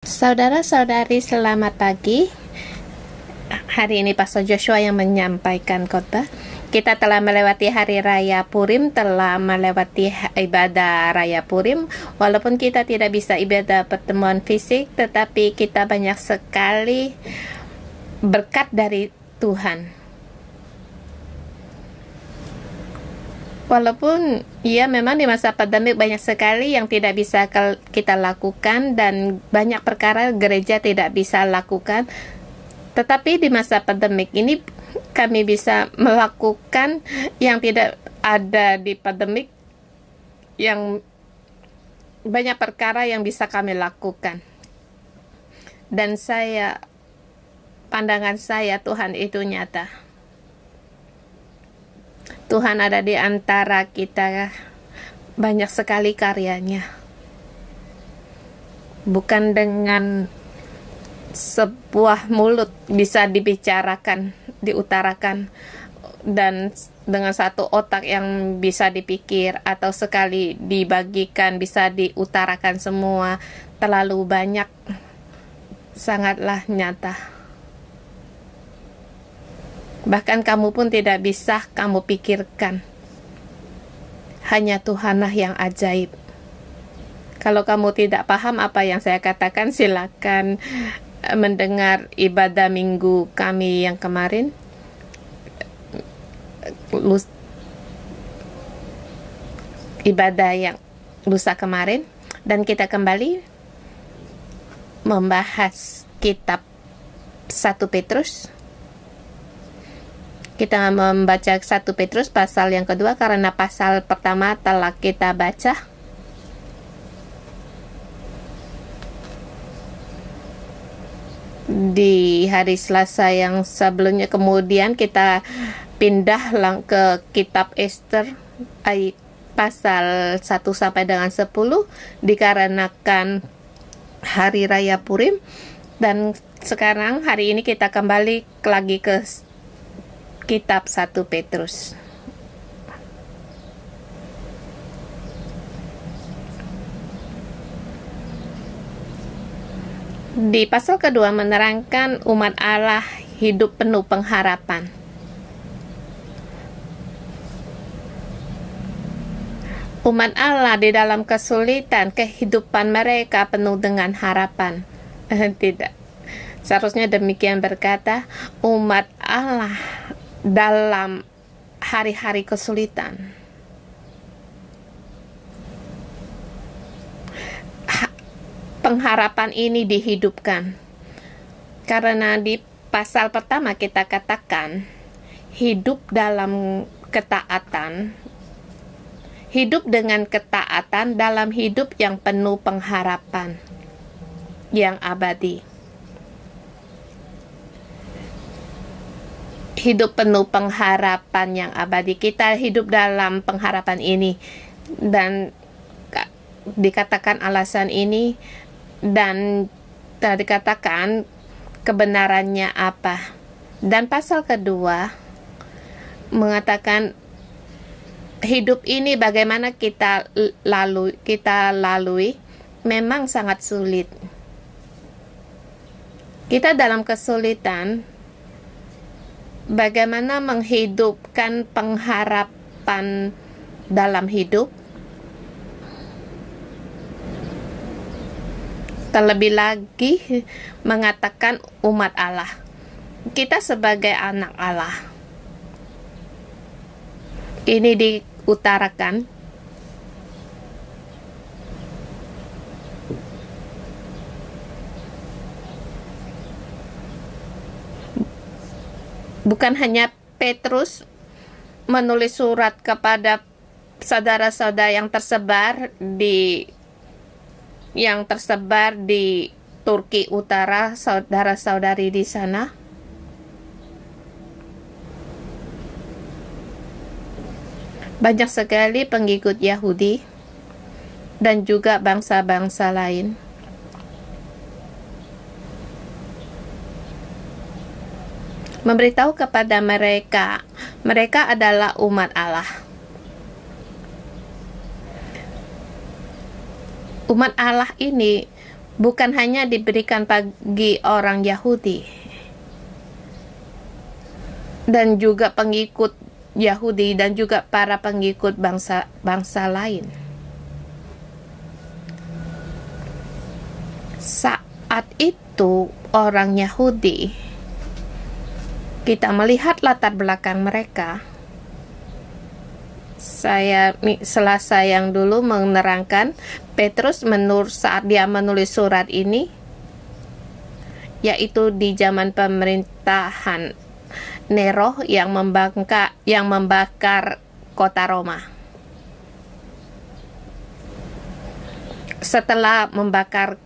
Saudara-saudari, selamat pagi. Hari ini Pastor Joshua yang menyampaikan khotbah. Kita telah melewati Hari Raya Purim, telah melewati ibadah Raya Purim. Walaupun kita tidak bisa ibadah pertemuan fisik, tetapi kita banyak sekali berkat dari Tuhan. Walaupun ya memang di masa pandemi banyak sekali yang tidak bisa kita lakukan dan banyak perkara gereja tidak bisa lakukan, tetapi di masa pandemik ini kami bisa melakukan yang tidak ada di pandemik, yang banyak perkara yang bisa kami lakukan. Dan pandangan saya Tuhan itu nyata. Tuhan ada di antara kita, banyak sekali karyanya. Bukan dengan sebuah mulut bisa dibicarakan, diutarakan, dan dengan satu otak yang bisa dipikir, atau sekali dibagikan bisa diutarakan semua. Terlalu banyak, sangatlah nyata. Bahkan kamu pun tidak bisa kamu pikirkan. Hanya Tuhanlah yang ajaib. Kalau kamu tidak paham apa yang saya katakan, silakan mendengar ibadah minggu kami yang kemarin. Ibadah yang lusa kemarin. Dan kita kembali membahas kitab 1 Petrus. Kita membaca 1 Petrus pasal yang kedua karena pasal pertama telah kita baca. Di hari Selasa yang sebelumnya, kemudian kita pindah ke kitab Ester pasal 1 sampai dengan 10 dikarenakan Hari Raya Purim. Dan sekarang hari ini kita kembali lagi ke kitab 1 Petrus. Di pasal kedua menerangkan umat Allah hidup penuh pengharapan. Umat Allah di dalam kesulitan, kehidupan mereka penuh dengan harapan. Tidak. Seharusnya demikian berkata, umat Allah dalam hari-hari kesulitan, pengharapan ini dihidupkan. Karena di pasal pertama kita katakan hidup dalam ketaatan, hidup dengan ketaatan dalam hidup yang penuh pengharapan yang abadi. Hidup penuh pengharapan yang abadi. Kita hidup dalam pengharapan ini, dan dikatakan alasan ini, dan dikatakan kebenarannya apa. Dan pasal kedua mengatakan hidup ini bagaimana kita lalui memang sangat sulit. Kita dalam kesulitan, bagaimana menghidupkan pengharapan dalam hidup? Terlebih lagi mengatakan umat Allah. Kita sebagai anak Allah. Ini diutarakan bukan hanya Petrus menulis surat kepada saudara-saudara yang tersebar di Turki Utara, saudara-saudari di sana. Banyak sekali pengikut Yahudi dan juga bangsa-bangsa lain. Memberitahu kepada mereka adalah umat Allah. Umat Allah ini bukan hanya diberikan bagi orang Yahudi dan juga pengikut Yahudi dan juga para pengikut bangsa lain. Saat itu orang Yahudi, kita melihat latar belakang mereka. Selasa yang dulu menerangkan Petrus saat dia menulis surat ini, yaitu di zaman pemerintahan Nero yang membakar kota Roma. Setelah membakar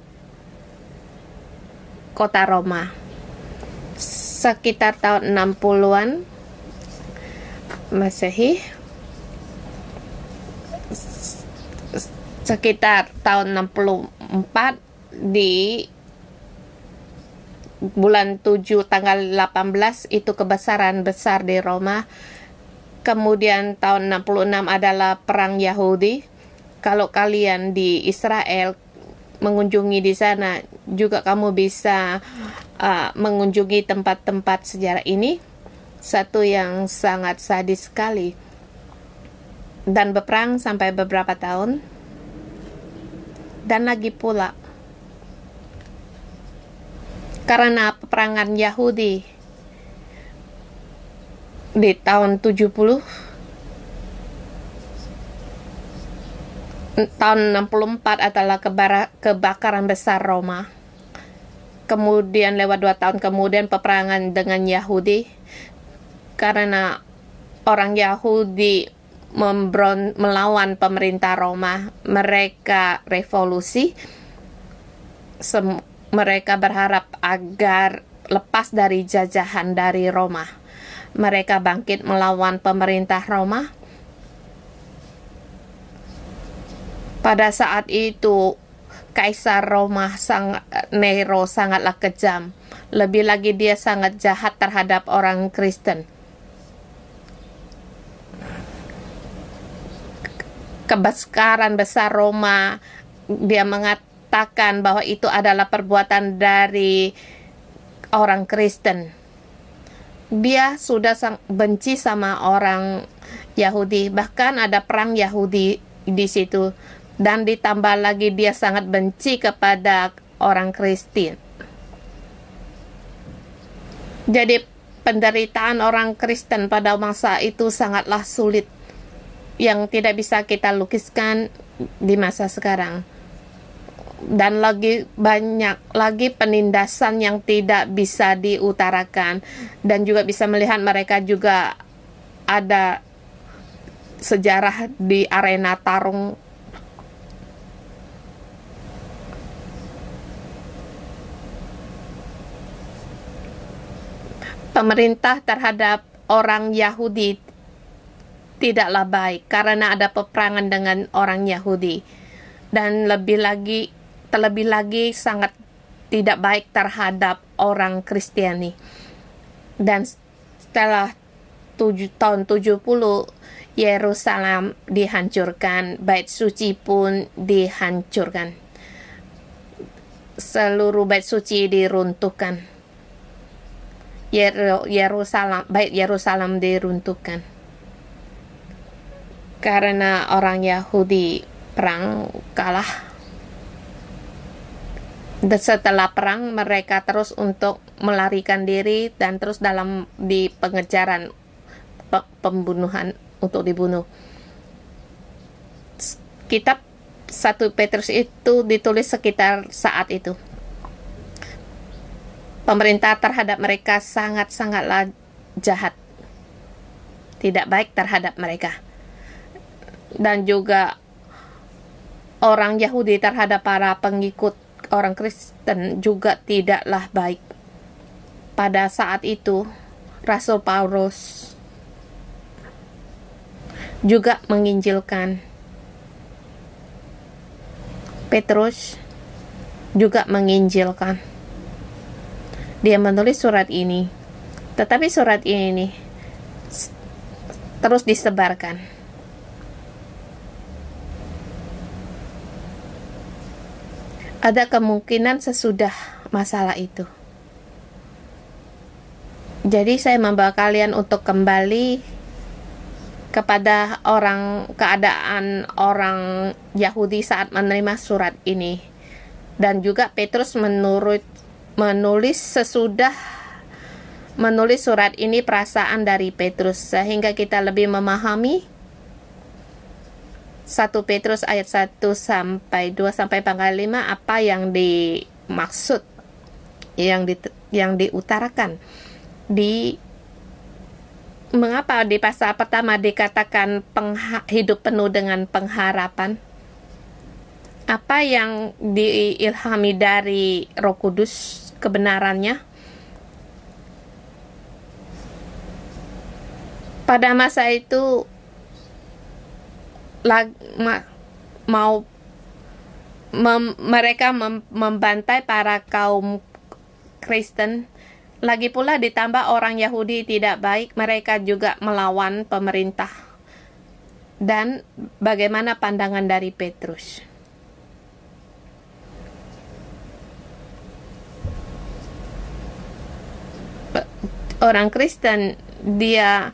kota Roma, sekitar tahun 60-an Masehi, sekitar tahun 64, di bulan 7 tanggal 18 itu kebesaran besar di Roma. Kemudian tahun 66 adalah perang Yahudi. Kalau kalian di Israel mengunjungi di sana, juga kamu bisa mengunjungi tempat-tempat sejarah ini. Satu yang sangat sadis sekali, dan berperang sampai beberapa tahun. Dan lagi pula, karena peperangan Yahudi di tahun 70, tahun 64 adalah kebakaran besar Roma. Kemudian lewat 2 tahun kemudian peperangan dengan Yahudi, karena orang Yahudi melawan pemerintah Roma. Mereka revolusi. Mereka berharap agar lepas dari jajahan dari Roma. Mereka bangkit melawan pemerintah Roma. Pada saat itu Kaisar Roma Nero sangatlah kejam. Lebih lagi dia sangat jahat terhadap orang Kristen. Kebesaran besar Roma, dia mengatakan bahwa itu adalah perbuatan dari orang Kristen. Dia sudah benci sama orang Yahudi, bahkan ada perang Yahudi di situ, dan ditambah lagi dia sangat benci kepada orang Kristen. Jadi penderitaan orang Kristen pada masa itu sangatlah sulit, yang tidak bisa kita lukiskan di masa sekarang. Dan lagi banyak lagi penindasan yang tidak bisa diutarakan, dan juga bisa melihat mereka juga ada sejarah di arena tarung. Pemerintah terhadap orang Yahudi tidaklah baik karena ada peperangan dengan orang Yahudi, dan terlebih lagi sangat tidak baik terhadap orang Kristiani. Dan setelah tahun 70, Yerusalem dihancurkan, bait suci pun dihancurkan, seluruh bait suci diruntuhkan, bait Yerusalem diruntuhkan. Karena orang Yahudi perang kalah. Dan setelah perang mereka terus untuk melarikan diri dan terus di pengejaran pembunuhan untuk dibunuh. Kitab 1 Petrus itu ditulis sekitar saat itu. Pemerintah terhadap mereka sangat-sangatlah jahat, tidak baik terhadap mereka. Dan juga orang Yahudi terhadap para pengikut orang Kristen juga tidaklah baik. Pada saat itu Rasul Paulus juga menginjilkan. Petrus juga menginjilkan. Dia menulis surat ini, tetapi surat ini terus disebarkan. ada kemungkinan sesudah masalah itu. Jadi saya membawa kalian untuk kembali kepada keadaan orang Yahudi saat menerima surat ini. Dan juga Petrus menulis sesudah menulis surat ini, perasaan dari Petrus, sehingga kita lebih memahami 1 Petrus ayat 1 sampai 2 sampai pangkal 5 apa yang dimaksud, yang diutarakan mengapa di pasal pertama dikatakan hidup penuh dengan pengharapan. Apa yang diilhami dari Roh Kudus kebenarannya. Pada masa itu mereka membantai para kaum Kristen. Lagi pula ditambah orang Yahudi tidak baik, mereka juga melawan pemerintah. Dan bagaimana pandangan dari Petrus? Orang Kristen, dia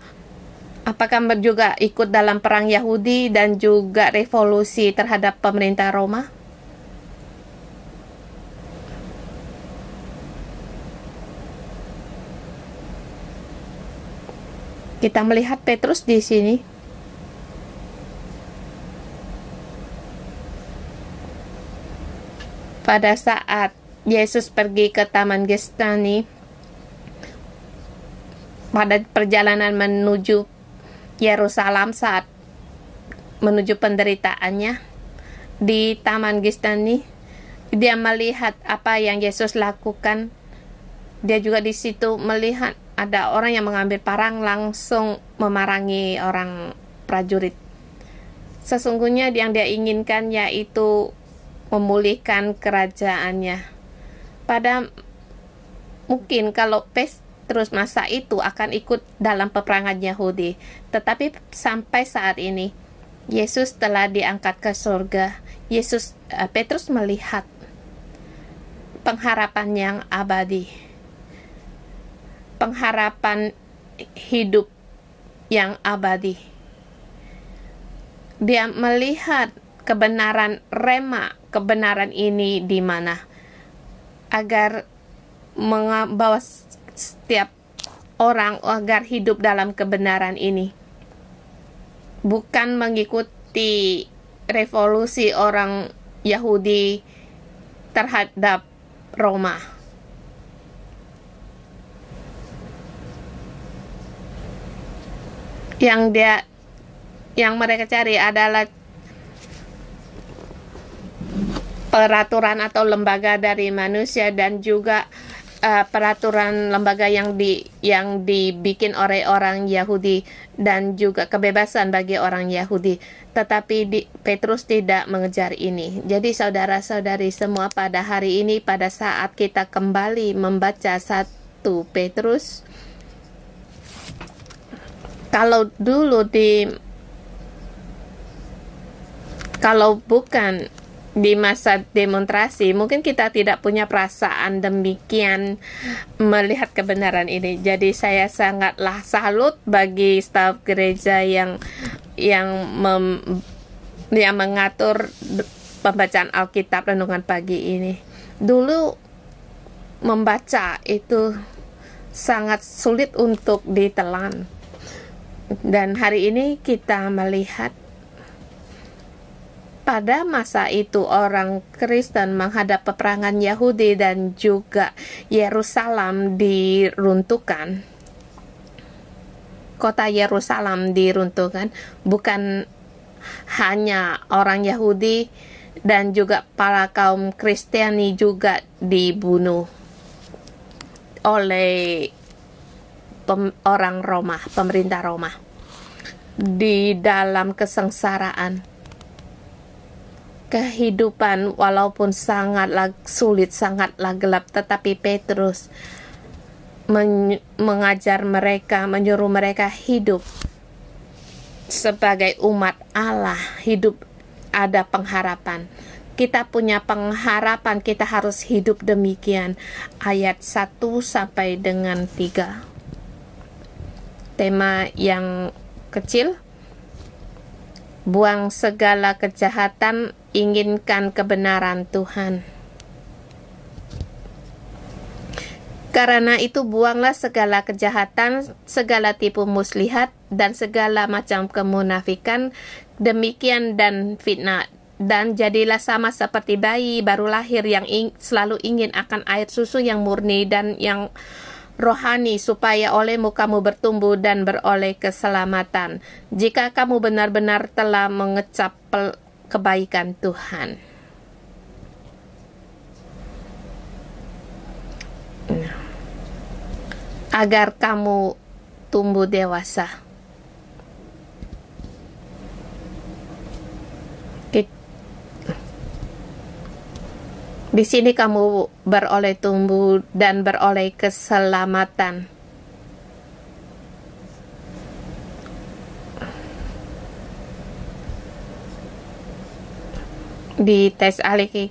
apakah juga ikut dalam perang Yahudi dan juga revolusi terhadap pemerintah Roma? Kita melihat Petrus di sini. Pada saat Yesus pergi ke Taman Getsemani, pada perjalanan menuju Yerusalem saat menuju penderitaannya di Taman Getsemani, dia melihat apa yang Yesus lakukan. Dia juga di situ melihat ada orang yang mengambil parang langsung memerangi orang prajurit. Sesungguhnya yang dia inginkan yaitu memulihkan kerajaannya. Mungkin kalau Petrus masa itu akan ikut dalam peperangan Yahudi, tetapi sampai saat ini Yesus telah diangkat ke surga. Petrus melihat pengharapan yang abadi, pengharapan hidup yang abadi. Dia melihat kebenaran rema, kebenaran ini di mana, agar membawa setiap orang agar hidup dalam kebenaran ini, bukan mengikuti revolusi orang Yahudi terhadap Roma. Yang mereka cari adalah peraturan atau lembaga dari manusia dan juga peraturan lembaga yang dibikin oleh orang Yahudi dan juga kebebasan bagi orang Yahudi. Tetapi Petrus tidak mengejar ini. Jadi saudara-saudari semua, pada hari ini, pada saat kita kembali membaca 1 Petrus, kalau dulu kalau bukan di masa demonstrasi, mungkin kita tidak punya perasaan demikian melihat kebenaran ini. Jadi saya sangatlah salut bagi staf gereja yang mengatur pembacaan Alkitab renungan pagi ini. Dulu membaca itu sangat sulit untuk ditelan. Dan hari ini kita melihat pada masa itu orang Kristen menghadap peperangan Yahudi dan juga Yerusalem diruntuhkan. Kota Yerusalem diruntuhkan, bukan hanya orang Yahudi dan juga para kaum Kristiani juga dibunuh oleh orang Roma, pemerintah Roma, di dalam kesengsaraan. Kehidupan walaupun sangatlah sulit, sangatlah gelap, tetapi Petrus mengajar mereka, menyuruh mereka hidup sebagai umat Allah, hidup ada pengharapan. kita punya pengharapan, kita harus hidup demikian. Ayat 1 sampai dengan 3. Tema yang kecil, buang segala kejahatan, inginkan kebenaran Tuhan. Karena itu buanglah segala kejahatan, segala tipu muslihat, dan segala macam kemunafikan, demikian dan fitnah. Dan jadilah sama seperti bayi baru lahir yang selalu ingin akan air susu yang murni dan yang rohani, supaya olehmu kamu bertumbuh dan beroleh keselamatan, jika kamu benar-benar telah mengecap kebaikan Tuhan. Agar kamu tumbuh dewasa. Di sini kamu beroleh tumbuh dan beroleh keselamatan. Di tes aliki,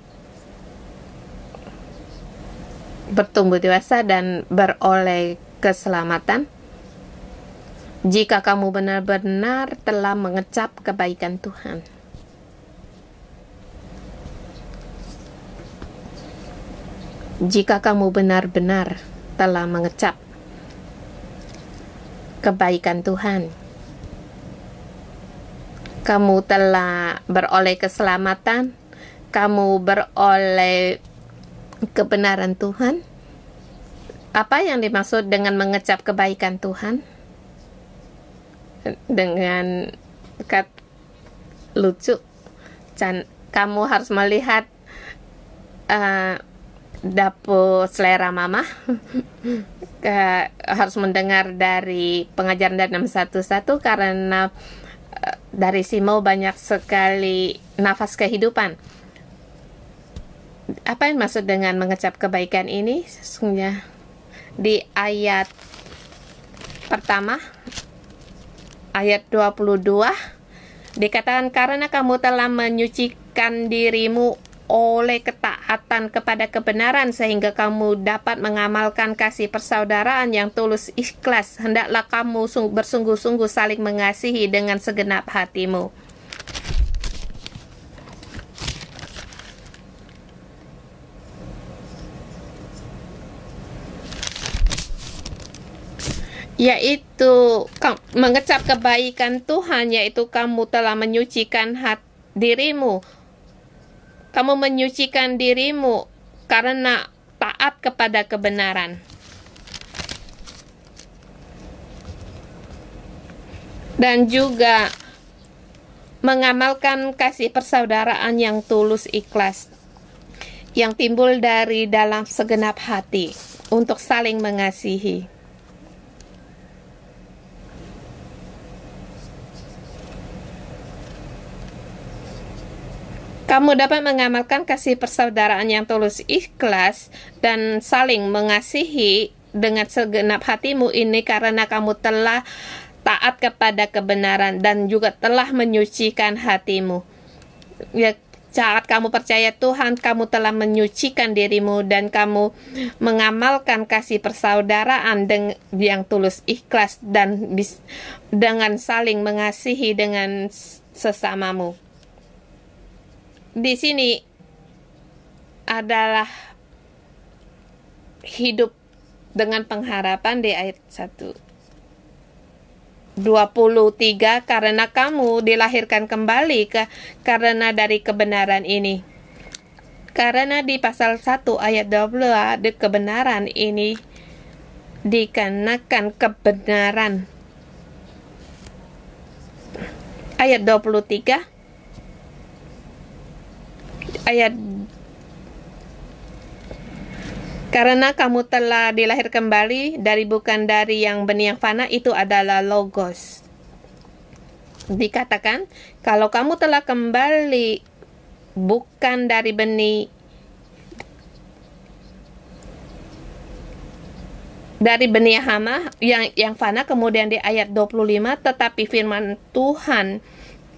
bertumbuh dewasa dan beroleh keselamatan, jika kamu benar-benar telah mengecap kebaikan Tuhan. Jika kamu benar-benar telah mengecap kebaikan Tuhan, kamu telah beroleh keselamatan, kamu beroleh kebenaran Tuhan. Apa yang dimaksud dengan mengecap kebaikan Tuhan? Dengan kata lucu, kamu harus melihat dapur selera mama. Harus mendengar dari pengajaran dan 611, karena dari Simo banyak sekali nafas kehidupan. Apa yang maksud dengan mengecap kebaikan ini? Sesungguhnya di ayat pertama, ayat 22, dikatakan, karena kamu telah menyucikan dirimu oleh ketaatan kepada kebenaran, sehingga kamu dapat mengamalkan kasih persaudaraan yang tulus ikhlas, hendaklah kamu bersungguh-sungguh saling mengasihi dengan segenap hatimu. Yaitu mengecap kebaikan Tuhan, yaitu kamu telah menyucikan dirimu. Kamu menyucikan dirimu karena taat kepada kebenaran. Dan juga mengamalkan kasih persaudaraan yang tulus ikhlas, yang timbul dari dalam segenap hati, untuk saling mengasihi. Kamu dapat mengamalkan kasih persaudaraan yang tulus ikhlas dan saling mengasihi dengan segenap hatimu ini karena kamu telah taat kepada kebenaran dan juga telah menyucikan hatimu. Ya, saat kamu percaya Tuhan, kamu telah menyucikan dirimu dan kamu mengamalkan kasih persaudaraan yang tulus ikhlas dan dengan saling mengasihi dengan sesamamu. Di sini adalah hidup dengan pengharapan di ayat 1:23, karena kamu dilahirkan kembali karena dari kebenaran ini. Karena di pasal 1 ayat 20, di kebenaran ini dikarenakan kebenaran. Ayat 23, ayat, karena kamu telah dilahir kembali bukan dari yang benih yang fana, itu adalah logos. Dikatakan, kalau kamu telah kembali bukan dari benih yang hama, yang fana. Kemudian di ayat 25, tetapi firman Tuhan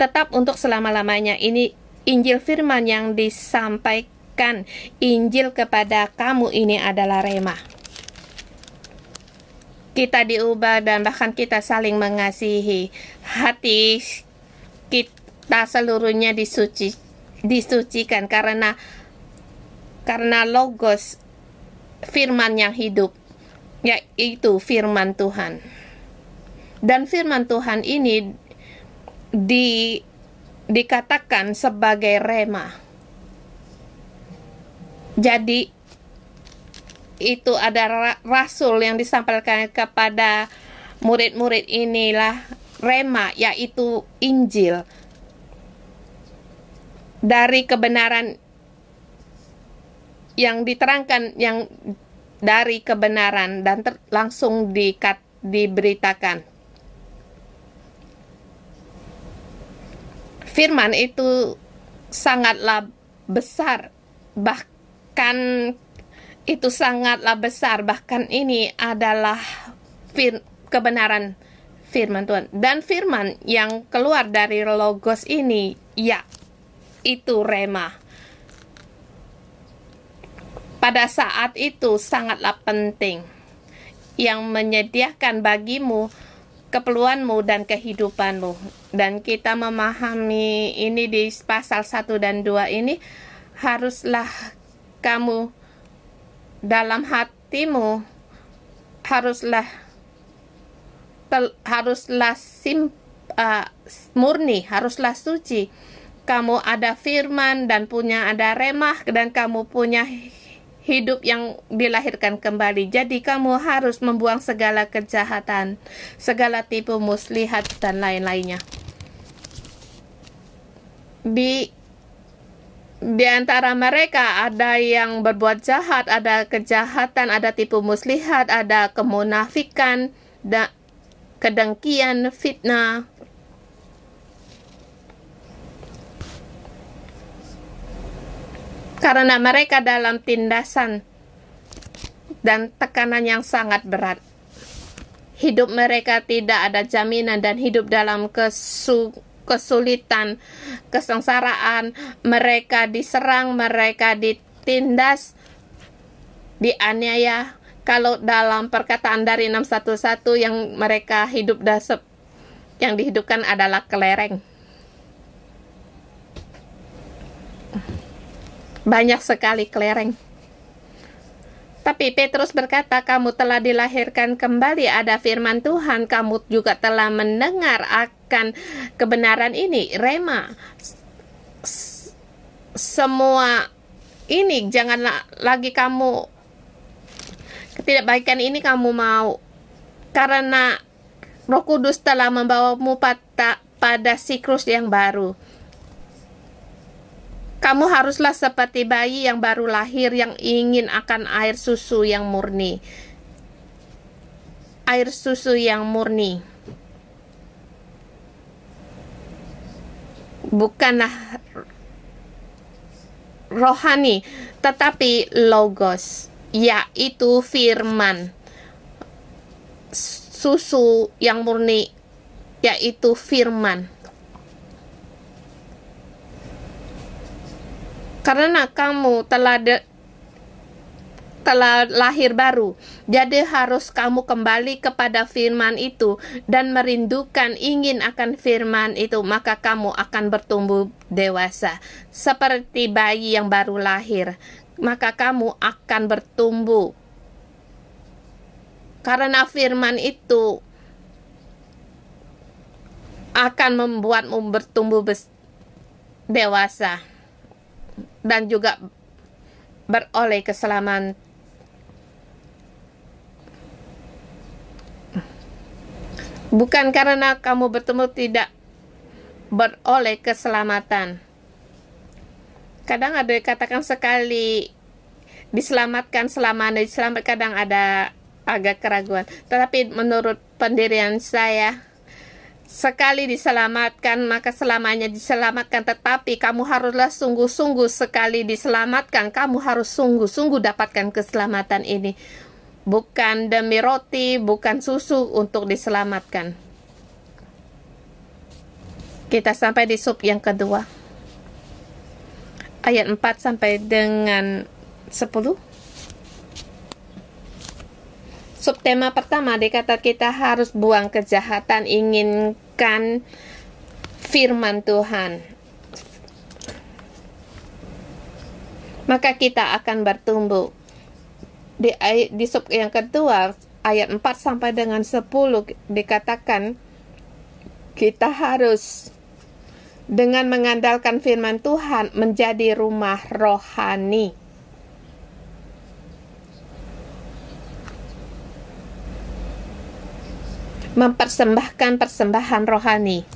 tetap untuk selama-lamanya. Ini Injil firman yang disampaikan Injil kepada kamu ini adalah rema. Kita diubah dan bahkan kita saling mengasihi. Hati kita seluruhnya disucikan karena logos firman yang hidup, yaitu firman Tuhan. Dan firman Tuhan ini dikatakan sebagai rema. Jadi itu ada rasul yang disampaikan kepada murid-murid inilah rema, yaitu Injil dari kebenaran yang diterangkan, yang dari kebenaran dan langsung diberitakan. Firman itu sangatlah besar, bahkan itu sangatlah besar, bahkan ini adalah kebenaran firman Tuhan. Dan firman yang keluar dari logos ini, ya, itu rema. Pada saat itu sangatlah penting, yang menyediakan bagimu keperluanmu dan kehidupanmu. Dan kita memahami ini di pasal 1 dan 2 ini, haruslah kamu dalam hatimu haruslah murni, haruslah suci. Kamu ada firman dan ada remah, dan kamu punya hidup yang dilahirkan kembali. Jadi kamu harus membuang segala kejahatan, segala tipu muslihat dan lain-lainnya. Di antara mereka ada yang berbuat jahat, ada kejahatan, ada tipu muslihat, ada kemunafikan, kedengkian, fitnah. Karena mereka dalam tindasan dan tekanan yang sangat berat. Hidup mereka tidak ada jaminan dan hidup dalam kesulitan, kesengsaraan. Mereka diserang, mereka ditindas, dianiaya. Kalau dalam perkataan dari 611 yang mereka hidup yang dihidupkan adalah kelereng. Banyak sekali kelereng. Tapi Petrus berkata, kamu telah dilahirkan kembali, ada firman Tuhan, kamu juga telah mendengar akan kebenaran ini, rema. Semua ini janganlah lagi kamu, ketidakbaikan ini kamu mau, karena Roh Kudus telah membawamu pada siklus yang baru. Kamu haruslah seperti bayi yang baru lahir yang ingin akan air susu yang murni. Air susu yang murni. Bukanlah rohani, tetapi logos, yaitu firman. Susu yang murni, yaitu firman. Karena kamu telah lahir baru, jadi harus kamu kembali kepada firman itu dan merindukan, ingin akan firman itu, maka kamu akan bertumbuh dewasa seperti bayi yang baru lahir. Maka kamu akan bertumbuh karena firman itu akan membuatmu bertumbuh dewasa dan juga beroleh keselamatan. Bukan karena kamu bertemu tidak beroleh keselamatan. Kadang ada dikatakan sekali diselamatkan, selamanya diselamatkan, kadang ada agak keraguan. Tetapi menurut pendirian saya, sekali diselamatkan, maka selamanya diselamatkan. Tetapi kamu haruslah sungguh-sungguh sekali diselamatkan. Kamu harus sungguh-sungguh dapatkan keselamatan ini. Bukan demi roti, bukan susu untuk diselamatkan. Kita sampai di sub yang kedua. ayat 4 sampai dengan 10. Subtema pertama dikata kita harus buang kejahatan, inginkan firman Tuhan. Maka kita akan bertumbuh. Di sub yang kedua, ayat 4 sampai dengan 10 dikatakan kita harus dengan mengandalkan firman Tuhan menjadi rumah rohani. Mempersembahkan persembahan rohani.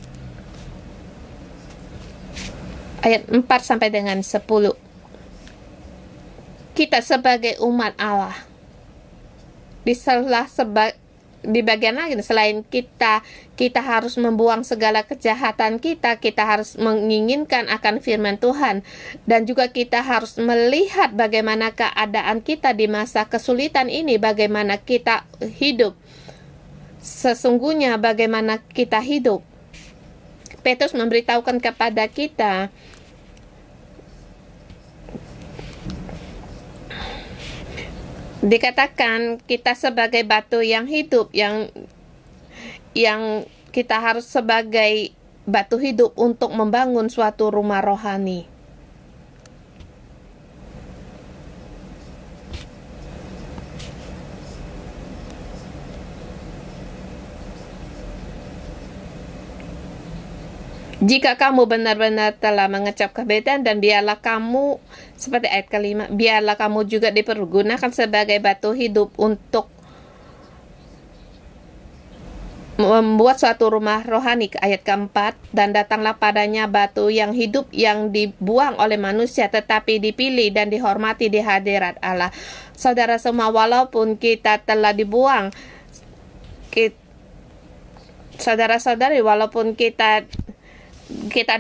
Ayat 4 sampai dengan 10. Kita sebagai umat Allah, di bagian lain selain kita harus membuang segala kejahatan kita harus menginginkan akan firman Tuhan, dan juga kita harus melihat bagaimana keadaan kita di masa kesulitan ini, bagaimana kita hidup. Sesungguhnya bagaimana kita hidup. Petrus memberitahukan kepada kita dikatakan kita sebagai batu yang hidup, yang kita harus sebagai batu hidup untuk membangun suatu rumah rohani. Jika kamu benar-benar telah mengecap kebenaran, dan biarlah kamu, seperti ayat kelima, biarlah kamu juga dipergunakan sebagai batu hidup untuk membuat suatu rumah rohani. Ayat keempat, dan datanglah padanya batu yang hidup yang dibuang oleh manusia, tetapi dipilih dan dihormati di hadirat Allah. Saudara semua, walaupun kita telah dibuang, saudara-saudari, walaupun kita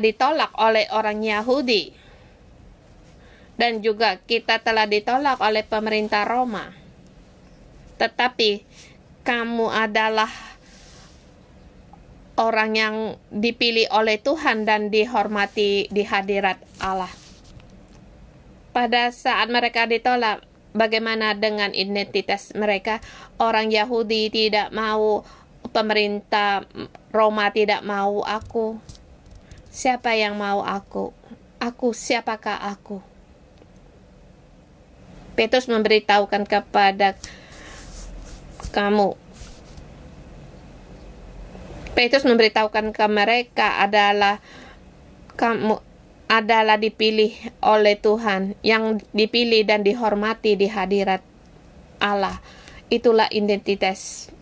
ditolak oleh orang Yahudi, dan juga kita telah ditolak oleh pemerintah Roma, tetapi kamu adalah orang yang dipilih oleh Tuhan dan dihormati di hadirat Allah. Pada saat mereka ditolak, bagaimana dengan identitas mereka? Orang Yahudi tidak mau, pemerintah Roma tidak mau aku. Siapa yang mau aku? Aku, siapakah aku? Petrus memberitahukan kepada kamu. Petrus memberitahukan ke mereka adalah kamu adalah dipilih oleh Tuhan, yang dipilih dan dihormati di hadirat Allah. Itulah identitas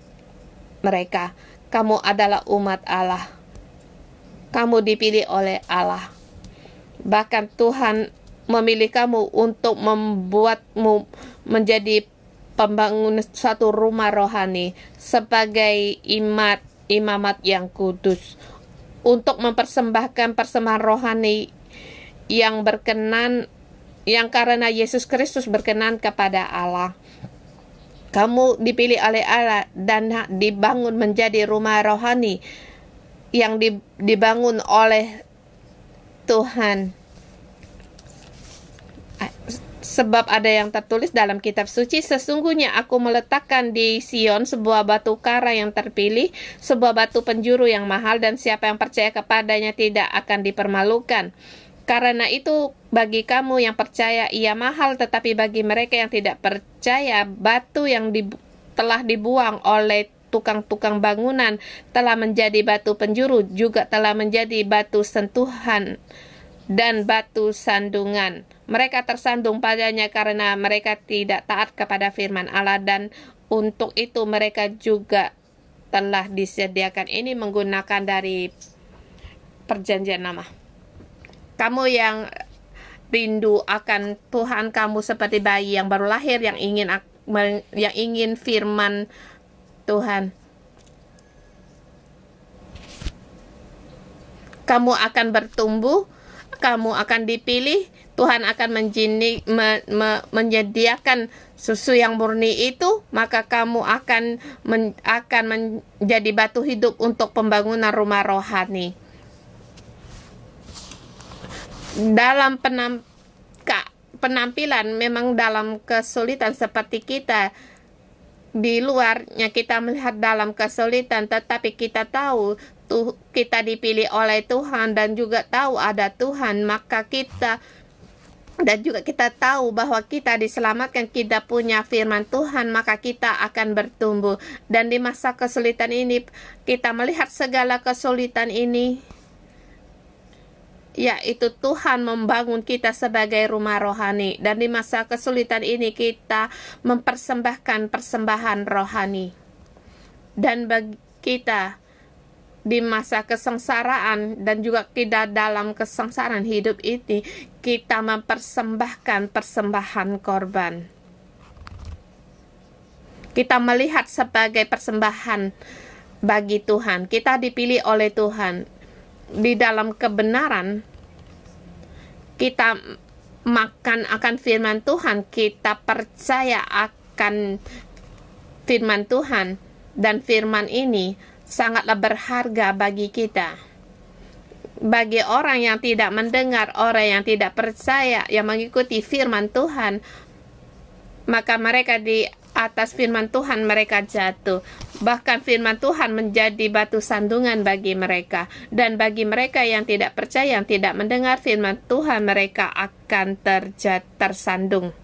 mereka. Kamu adalah umat Allah. Kamu dipilih oleh Allah. Bahkan Tuhan memilih kamu untuk membuatmu menjadi pembangun suatu rumah rohani sebagai imamat yang kudus, untuk mempersembahkan persembahan rohani yang berkenan, yang karena Yesus Kristus berkenan kepada Allah. Kamu dipilih oleh Allah dan dibangun menjadi rumah rohani yang dibangun oleh Tuhan. Sebab ada yang tertulis dalam kitab suci, sesungguhnya aku meletakkan di Sion sebuah batu kara yang terpilih, sebuah batu penjuru yang mahal, dan siapa yang percaya kepadanya tidak akan dipermalukan. Karena itu bagi kamu yang percaya ia mahal, tetapi bagi mereka yang tidak percaya, batu yang telah dibuang oleh tukang-tukang bangunan telah menjadi batu penjuru, juga telah menjadi batu sentuhan dan batu sandungan. Mereka tersandung padanya karena mereka tidak taat kepada firman Allah, dan untuk itu mereka juga telah disediakan. Ini menggunakan dari perjanjian lama. Kamu yang rindu akan Tuhan, kamu seperti bayi yang baru lahir yang ingin firman Tuhan. Kamu akan bertumbuh, kamu akan dipilih, Tuhan akan menyediakan susu yang murni itu, maka kamu akan menjadi batu hidup untuk pembangunan rumah rohani. Dalam penampilan memang dalam kesulitan seperti kita. Di luarnya kita melihat dalam kesulitan, tetapi kita tahu kita dipilih oleh Tuhan dan juga tahu ada Tuhan, maka kita dan juga kita tahu bahwa kita diselamatkan, kita punya firman Tuhan, maka kita akan bertumbuh. Dan di masa kesulitan ini kita melihat segala kesulitan ini, yaitu Tuhan membangun kita sebagai rumah rohani. Dan di masa kesulitan ini kita mempersembahkan persembahan rohani. Dan bagi kita di masa kesengsaraan dan juga tidak dalam kesengsaraan hidup ini, kita mempersembahkan persembahan korban. Kita melihat sebagai persembahan bagi Tuhan. Kita dipilih oleh Tuhan. Di dalam kebenaran, kita makan akan firman Tuhan, kita percaya akan firman Tuhan, dan firman ini sangatlah berharga bagi kita. Bagi orang yang tidak mendengar, orang yang tidak percaya, yang mengikuti firman Tuhan, maka mereka di atas firman Tuhan mereka jatuh. Bahkan firman Tuhan menjadi batu sandungan bagi mereka. Dan bagi mereka yang tidak percaya, yang tidak mendengar firman Tuhan, mereka akan tersandung.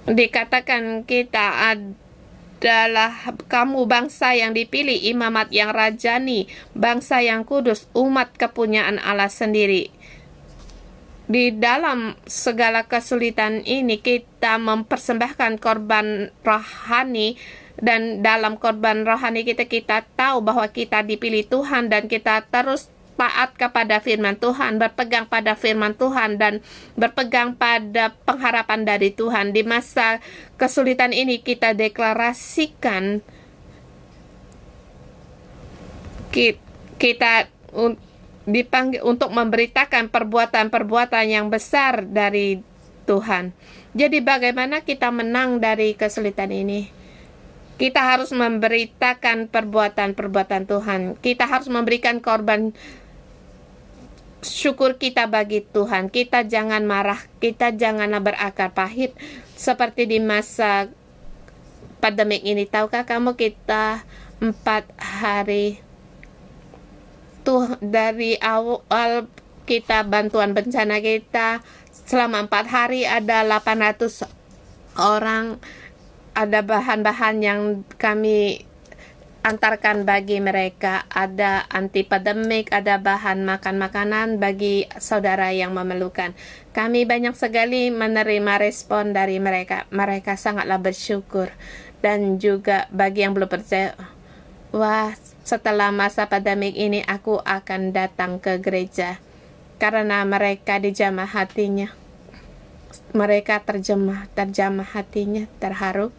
Dikatakan kita adalah kamu bangsa yang dipilih, imamat yang rajani, bangsa yang kudus, umat kepunyaan Allah sendiri. Di dalam segala kesulitan ini kita mempersembahkan korban rohani, dan dalam korban rohani kita tahu bahwa kita dipilih Tuhan, dan kita terus taat kepada firman Tuhan, berpegang pada firman Tuhan, dan berpegang pada pengharapan dari Tuhan. Di masa kesulitan ini kita deklarasikan kita dipanggil untuk memberitakan perbuatan-perbuatan yang besar dari Tuhan. Jadi bagaimana kita menang dari kesulitan ini? Kita harus memberitakan perbuatan-perbuatan Tuhan. Kita harus memberikan korban syukur kita bagi Tuhan. Kita jangan marah, kita janganlah berakar pahit seperti di masa pandemik ini. Tahukah kamu kita 4 hari dari awal kita bantuan bencana kita, selama 4 hari ada 800 orang, ada bahan-bahan yang kami antarkan bagi mereka, ada anti pandemik, ada bahan makanan bagi saudara yang memerlukan. Kami banyak sekali menerima respon dari mereka. Mereka sangatlah bersyukur. Dan juga bagi yang belum percaya, wah, setelah masa pandemik ini aku akan datang ke gereja, karena mereka dijamah hatinya. Mereka terjamah hatinya, terharu.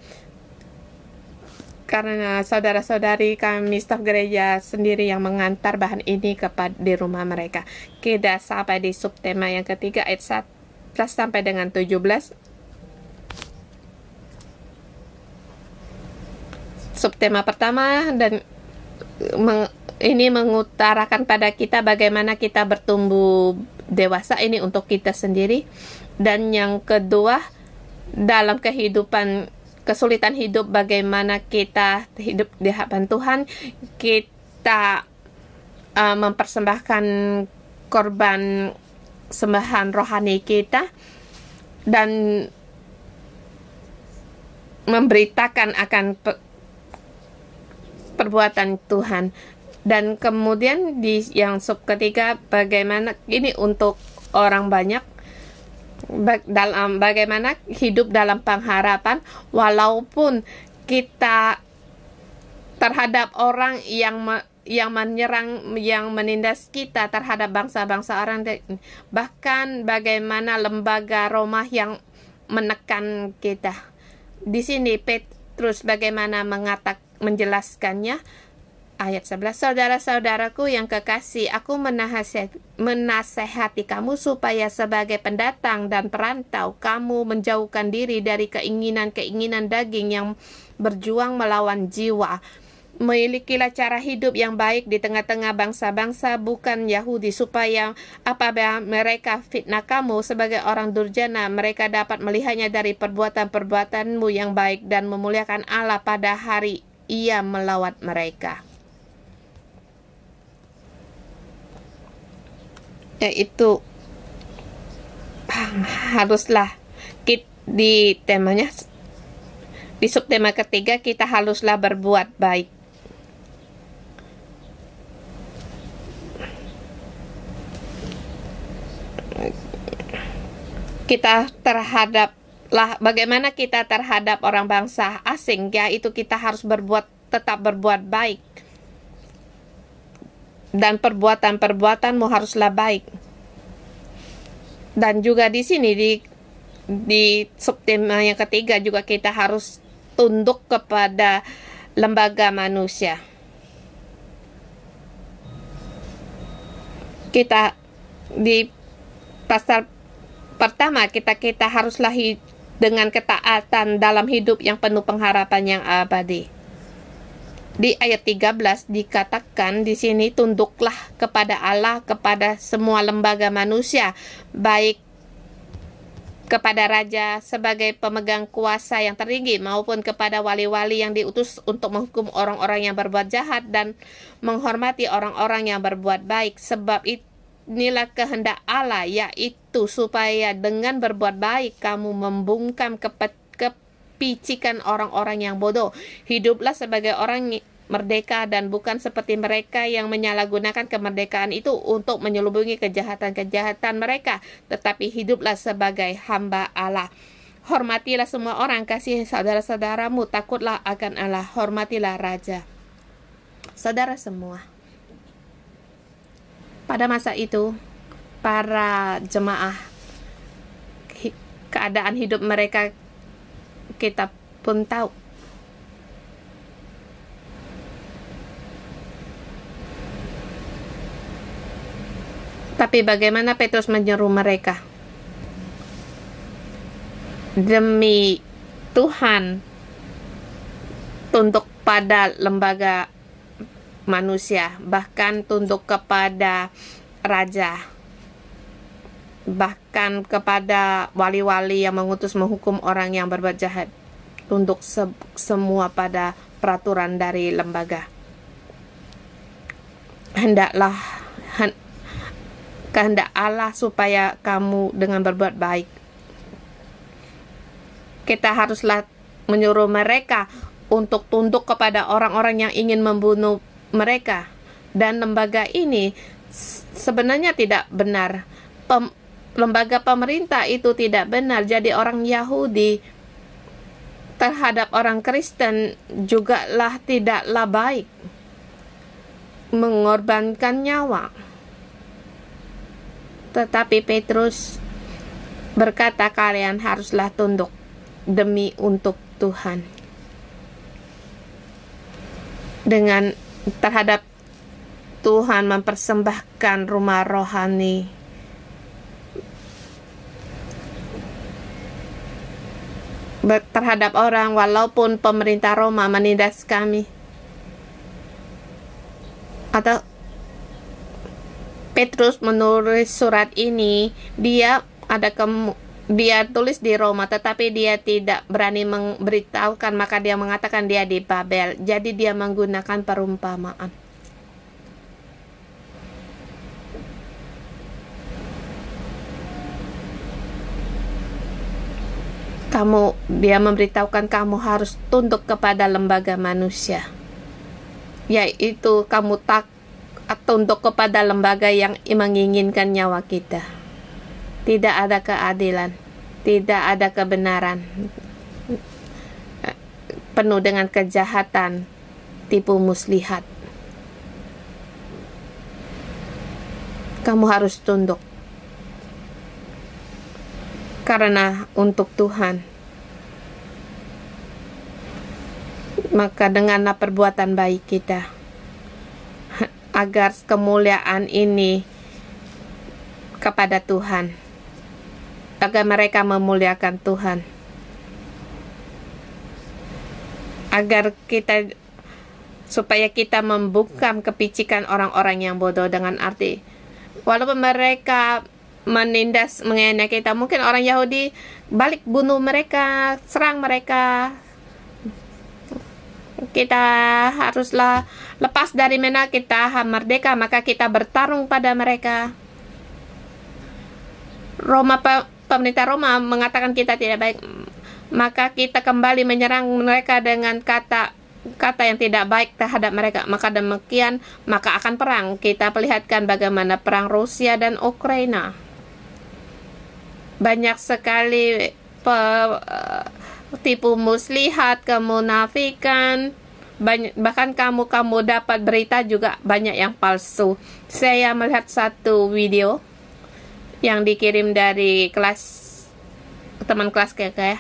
Karena saudara-saudari kami staf gereja sendiri yang mengantar bahan ini di rumah mereka. Kita sampai di subtema yang ketiga, ayat 11 sampai dengan 17. Subtema pertama dan ini mengutarakan pada kita bagaimana kita bertumbuh dewasa, ini untuk kita sendiri. Dan yang kedua, dalam kehidupan kesulitan hidup, bagaimana kita hidup di hadapan Tuhan, kita mempersembahkan korban sembahan rohani kita dan memberitakan akan perbuatan Tuhan. Dan kemudian di yang sub ketiga, bagaimana ini untuk orang banyak, dalam bagaimana hidup dalam pengharapan walaupun kita terhadap orang yang menyerang, yang menindas kita, terhadap bangsa-bangsa orang, bahkan bagaimana lembaga Roma yang menekan kita. Di sini Petrus bagaimana menjelaskannya. Ayat 11, saudara-saudaraku yang kekasih, aku menasehati kamu supaya sebagai pendatang dan perantau, kamu menjauhkan diri dari keinginan-keinginan daging yang berjuang melawan jiwa, Milikilah cara hidup yang baik di tengah-tengah bangsa-bangsa bukan Yahudi, supaya apabila mereka fitnah kamu sebagai orang durjana, mereka dapat melihatnya dari perbuatan-perbuatanmu yang baik dan memuliakan Allah pada hari Ia melawat mereka. Yaitu haruslah di temanya, di subtema ketiga, kita haruslah berbuat baik. Kita bagaimana kita terhadap orang bangsa asing, yaitu kita harus tetap berbuat baik, dan perbuatan-perbuatanmu haruslah baik. Dan juga di sini di subtema yang ketiga juga kita harus tunduk kepada lembaga manusia. Kita di pasal pertama, kita haruslah dengan ketaatan dalam hidup yang penuh pengharapan yang abadi. Di ayat 13 dikatakan di sini, tunduklah kepada Allah, kepada semua lembaga manusia, baik kepada raja sebagai pemegang kuasa yang tertinggi, maupun kepada wali-wali yang diutus untuk menghukum orang-orang yang berbuat jahat dan menghormati orang-orang yang berbuat baik. Sebab inilah kehendak Allah, yaitu supaya dengan berbuat baik kamu membungkam kepicikan orang-orang yang bodoh. Hiduplah sebagai orang merdeka dan bukan seperti mereka yang menyalahgunakan kemerdekaan itu untuk menyelubungi kejahatan-kejahatan mereka, tetapi hiduplah sebagai hamba Allah. Hormatilah semua orang, kasihi saudara-saudaramu, takutlah akan Allah, hormatilah raja. Saudara semua, pada masa itu, para jemaah, keadaan hidup mereka kita pun tahu. Tapi bagaimana Petrus menyeru mereka? Demi Tuhan, tunduk pada lembaga manusia, bahkan tunduk kepada raja, bahkan kepada wali-wali yang mengutus menghukum orang yang berbuat jahat. Tunduk semua pada peraturan dari lembaga. Kehendak Allah supaya kamu dengan berbuat baik. Kita haruslah menyuruh mereka untuk tunduk kepada orang-orang yang ingin membunuh mereka. Dan lembaga ini sebenarnya tidak benar. Lembaga pemerintah itu tidak benar. Jadi orang Yahudi terhadap orang Kristen jugalah tidaklah baik. Mengorbankan nyawa. Tetapi Petrus berkata, kalian haruslah tunduk demi untuk Tuhan. Dengan terhadap Tuhan mempersembahkan rumah rohani. Terhadap orang, walaupun pemerintah Roma menindas kami. Atau Petrus menulis surat ini, dia tulis di Roma, tetapi dia tidak berani memberitahukan, maka dia mengatakan dia di Babel. Jadi dia menggunakan perumpamaan. Dia memberitahukan kamu harus tunduk kepada lembaga manusia, yaitu kamu tunduk kepada lembaga yang menginginkan nyawa kita. Tidak ada keadilan, tidak ada kebenaran, penuh dengan kejahatan, tipu muslihat. Kamu harus tunduk karena untuk Tuhan. Maka denganlah perbuatan baik kita, agar kemuliaan ini kepada Tuhan, agar mereka memuliakan Tuhan, agar kita supaya kita membungkam kepicikan orang-orang yang bodoh, dengan arti walaupun mereka menindas mengenai kita, mungkin orang Yahudi balik bunuh mereka, serang mereka, kita haruslah lepas dari mana kita merdeka, maka kita bertarung pada mereka. Pemerintah Roma mengatakan kita tidak baik, maka kita kembali menyerang mereka dengan kata yang tidak baik terhadap mereka. Maka demikian, maka akan perang. Kita perlihatkan bagaimana perang Rusia dan Ukraina. Banyak sekali tipu muslihat, kemunafikan, bahkan kamu dapat berita juga banyak yang palsu. Saya melihat satu video yang dikirim dari teman kelas saya.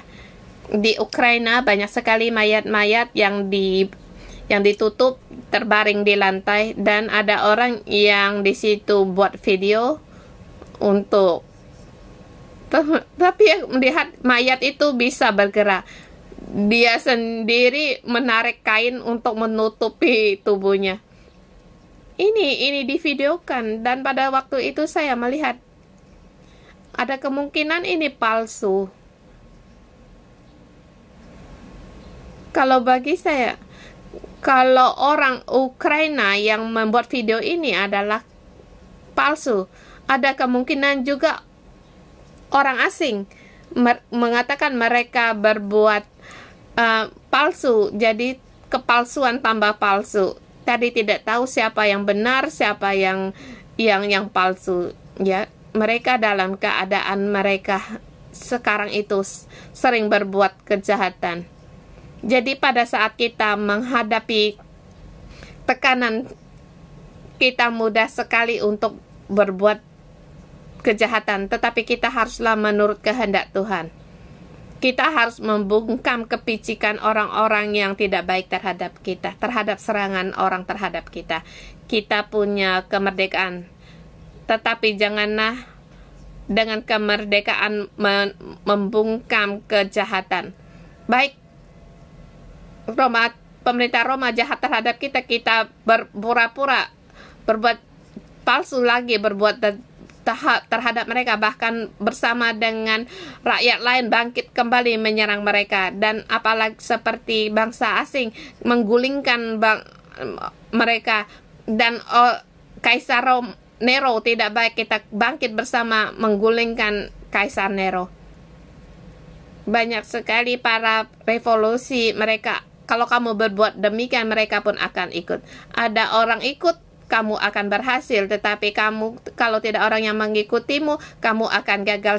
Di Ukraina banyak sekali mayat-mayat yang ditutup terbaring di lantai, dan ada orang yang di situ buat video untuk tapi melihat mayat itu bisa bergerak. Dia sendiri menarik kain untuk menutupi tubuhnya. Ini divideokan, dan pada waktu itu saya melihat ada kemungkinan ini palsu. Kalau bagi saya, kalau orang Ukraina yang membuat video ini adalah palsu, ada kemungkinan juga orang asing mengatakan mereka berbuat palsu, jadi kepalsuan tambah palsu. Tadi tidak tahu siapa yang benar, siapa yang palsu. Ya, mereka dalam keadaan mereka sekarang itu sering berbuat kejahatan. Jadi pada saat kita menghadapi tekanan, kita mudah sekali untuk berbuat kejahatan, tetapi kita haruslah menurut kehendak Tuhan. Kita harus membungkam kepicikan orang-orang yang tidak baik terhadap kita, terhadap serangan orang terhadap kita. Kita punya kemerdekaan, tetapi janganlah dengan kemerdekaan membungkam kejahatan. Baik pemerintah Roma jahat terhadap kita, kita berpura-pura berbuat palsu lagi, berbuat terhadap mereka, bahkan bersama dengan rakyat lain bangkit kembali menyerang mereka, dan apalagi seperti bangsa asing menggulingkan mereka, dan Kaisar Nero tidak baik, kita bangkit bersama menggulingkan Kaisar Nero. Banyak sekali para revolusi mereka, kalau kamu berbuat demikian, mereka pun akan ikut. Ada orang ikut, kamu akan berhasil. Tetapi kamu, kalau tidak orang yang mengikutimu, kamu akan gagal.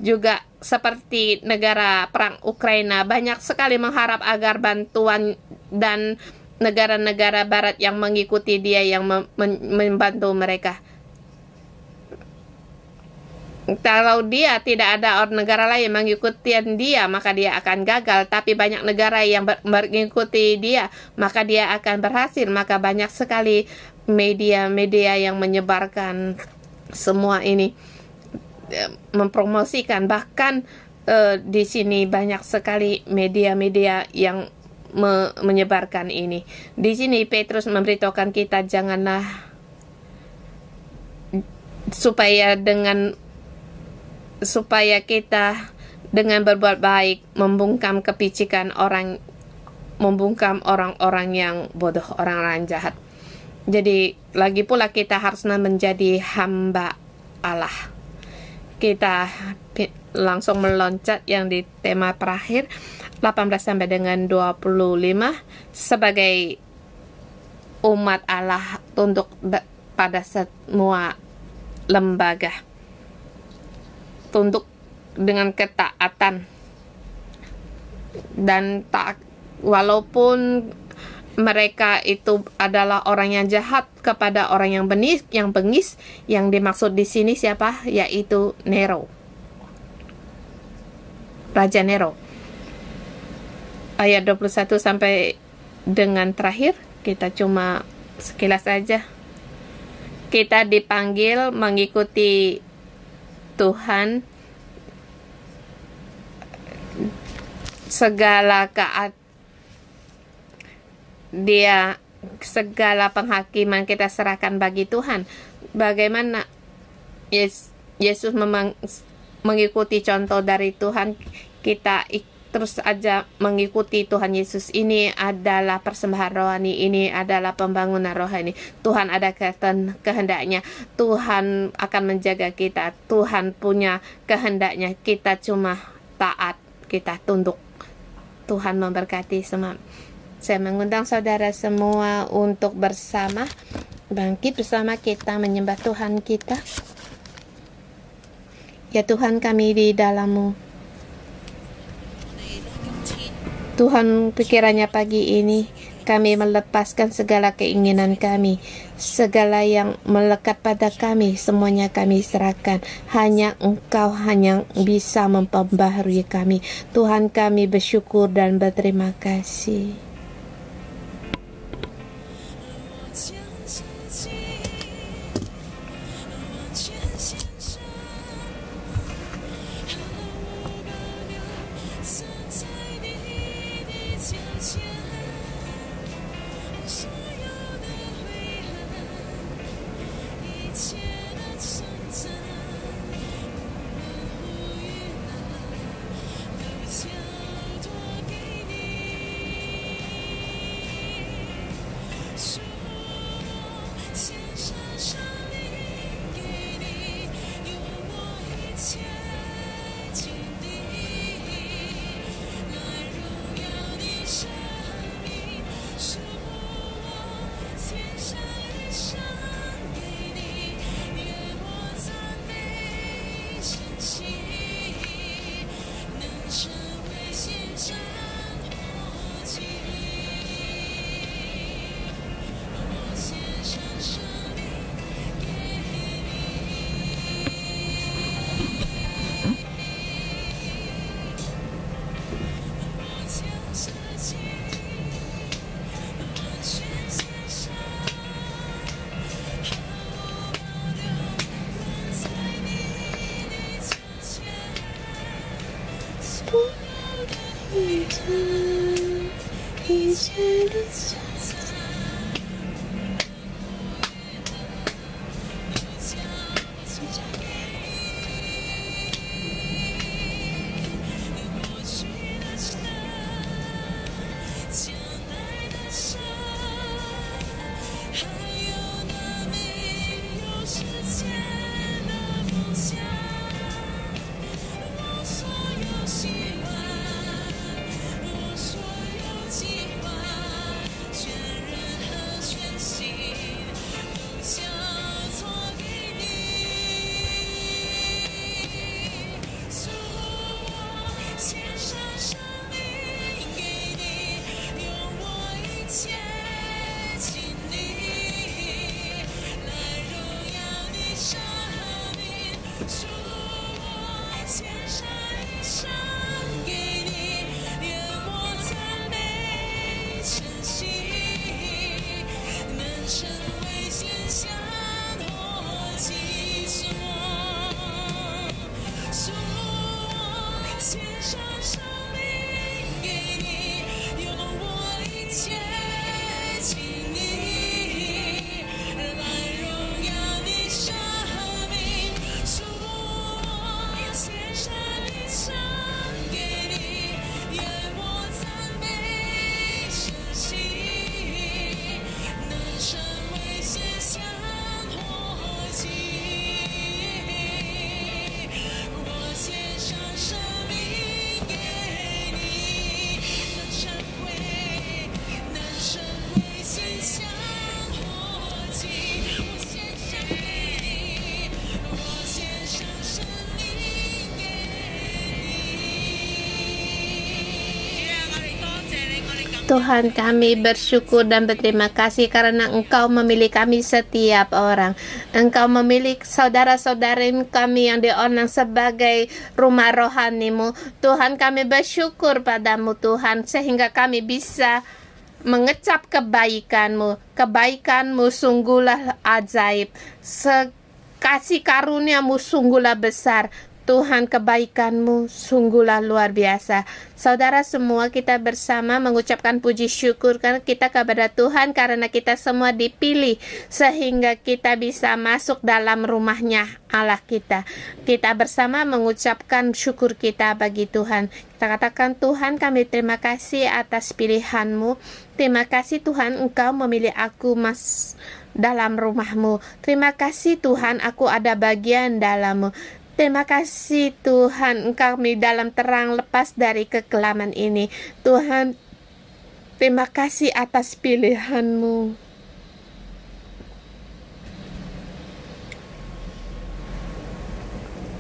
Juga seperti negara perang Ukraina, banyak sekali mengharap agar bantuan dan negara-negara barat yang mengikuti dia, yang membantu mereka. Kalau dia tidak ada negara lain yang mengikuti dia, maka dia akan gagal. Tapi banyak negara yang mengikuti dia, maka dia akan berhasil. Maka banyak sekali media-media yang menyebarkan semua ini, mempromosikan. Bahkan di sini banyak sekali media-media yang menyebarkan ini. Di sini Petrus memberitahukan kita, janganlah supaya kita dengan berbuat baik membungkam kepicikan membungkam orang-orang yang bodoh, orang-orang jahat. Jadi lagi pula kita harus menjadi hamba Allah. Kita langsung meloncat yang di tema terakhir 18 sampai dengan 25, sebagai umat Allah tunduk pada semua lembaga, tunduk dengan ketaatan, dan walaupun mereka itu adalah orang yang jahat kepada orang yang bengis, yang dimaksud di sini siapa? Yaitu Nero, Raja Nero. Ayat 21 sampai dengan terakhir, kita cuma sekilas saja. Kita dipanggil mengikuti Tuhan, Dia segala penghakiman kita serahkan bagi Tuhan. Bagaimana Yesus mengikuti contoh dari Tuhan, kita terus aja mengikuti Tuhan Yesus. Ini adalah persembahan rohani, ini adalah pembangunan rohani. Tuhan ada kehendaknya, Tuhan akan menjaga kita, Tuhan punya kehendaknya, kita cuma taat, kita tunduk. Tuhan memberkati semua. Saya mengundang saudara semua untuk bersama bangkit bersama kita menyembah Tuhan kita. Ya Tuhan, kami di dalam-Mu. Tuhan, pikirannya pagi ini kami melepaskan segala keinginan kami, segala yang melekat pada kami, semuanya kami serahkan. Hanya Engkau hanya bisa memperbaharui kami. Tuhan, kami bersyukur dan berterima kasih. Tuhan, kami bersyukur dan berterima kasih karena Engkau memilih kami setiap orang. Engkau memilih saudara-saudari kami yang diundang sebagai rumah rohani-Mu. Tuhan, kami bersyukur padamu Tuhan, sehingga kami bisa mengecap kebaikan-Mu. Kebaikan-Mu sungguhlah ajaib. Kasih karunia-Mu sungguhlah besar. Tuhan, kebaikan-Mu sungguhlah luar biasa. Saudara semua, kita bersama mengucapkan puji syukur karena kita kepada Tuhan, karena kita semua dipilih sehingga kita bisa masuk dalam rumahnya Allah kita. Kita bersama mengucapkan syukur kita bagi Tuhan. Kita katakan, Tuhan, kami terima kasih atas pilihan-Mu. Terima kasih Tuhan, Engkau memilih aku dalam rumah-Mu. Terima kasih Tuhan, aku ada bagian dalam-Mu. Terima kasih Tuhan, kami dalam terang lepas dari kekelaman ini. Tuhan, terima kasih atas pilihan-Mu.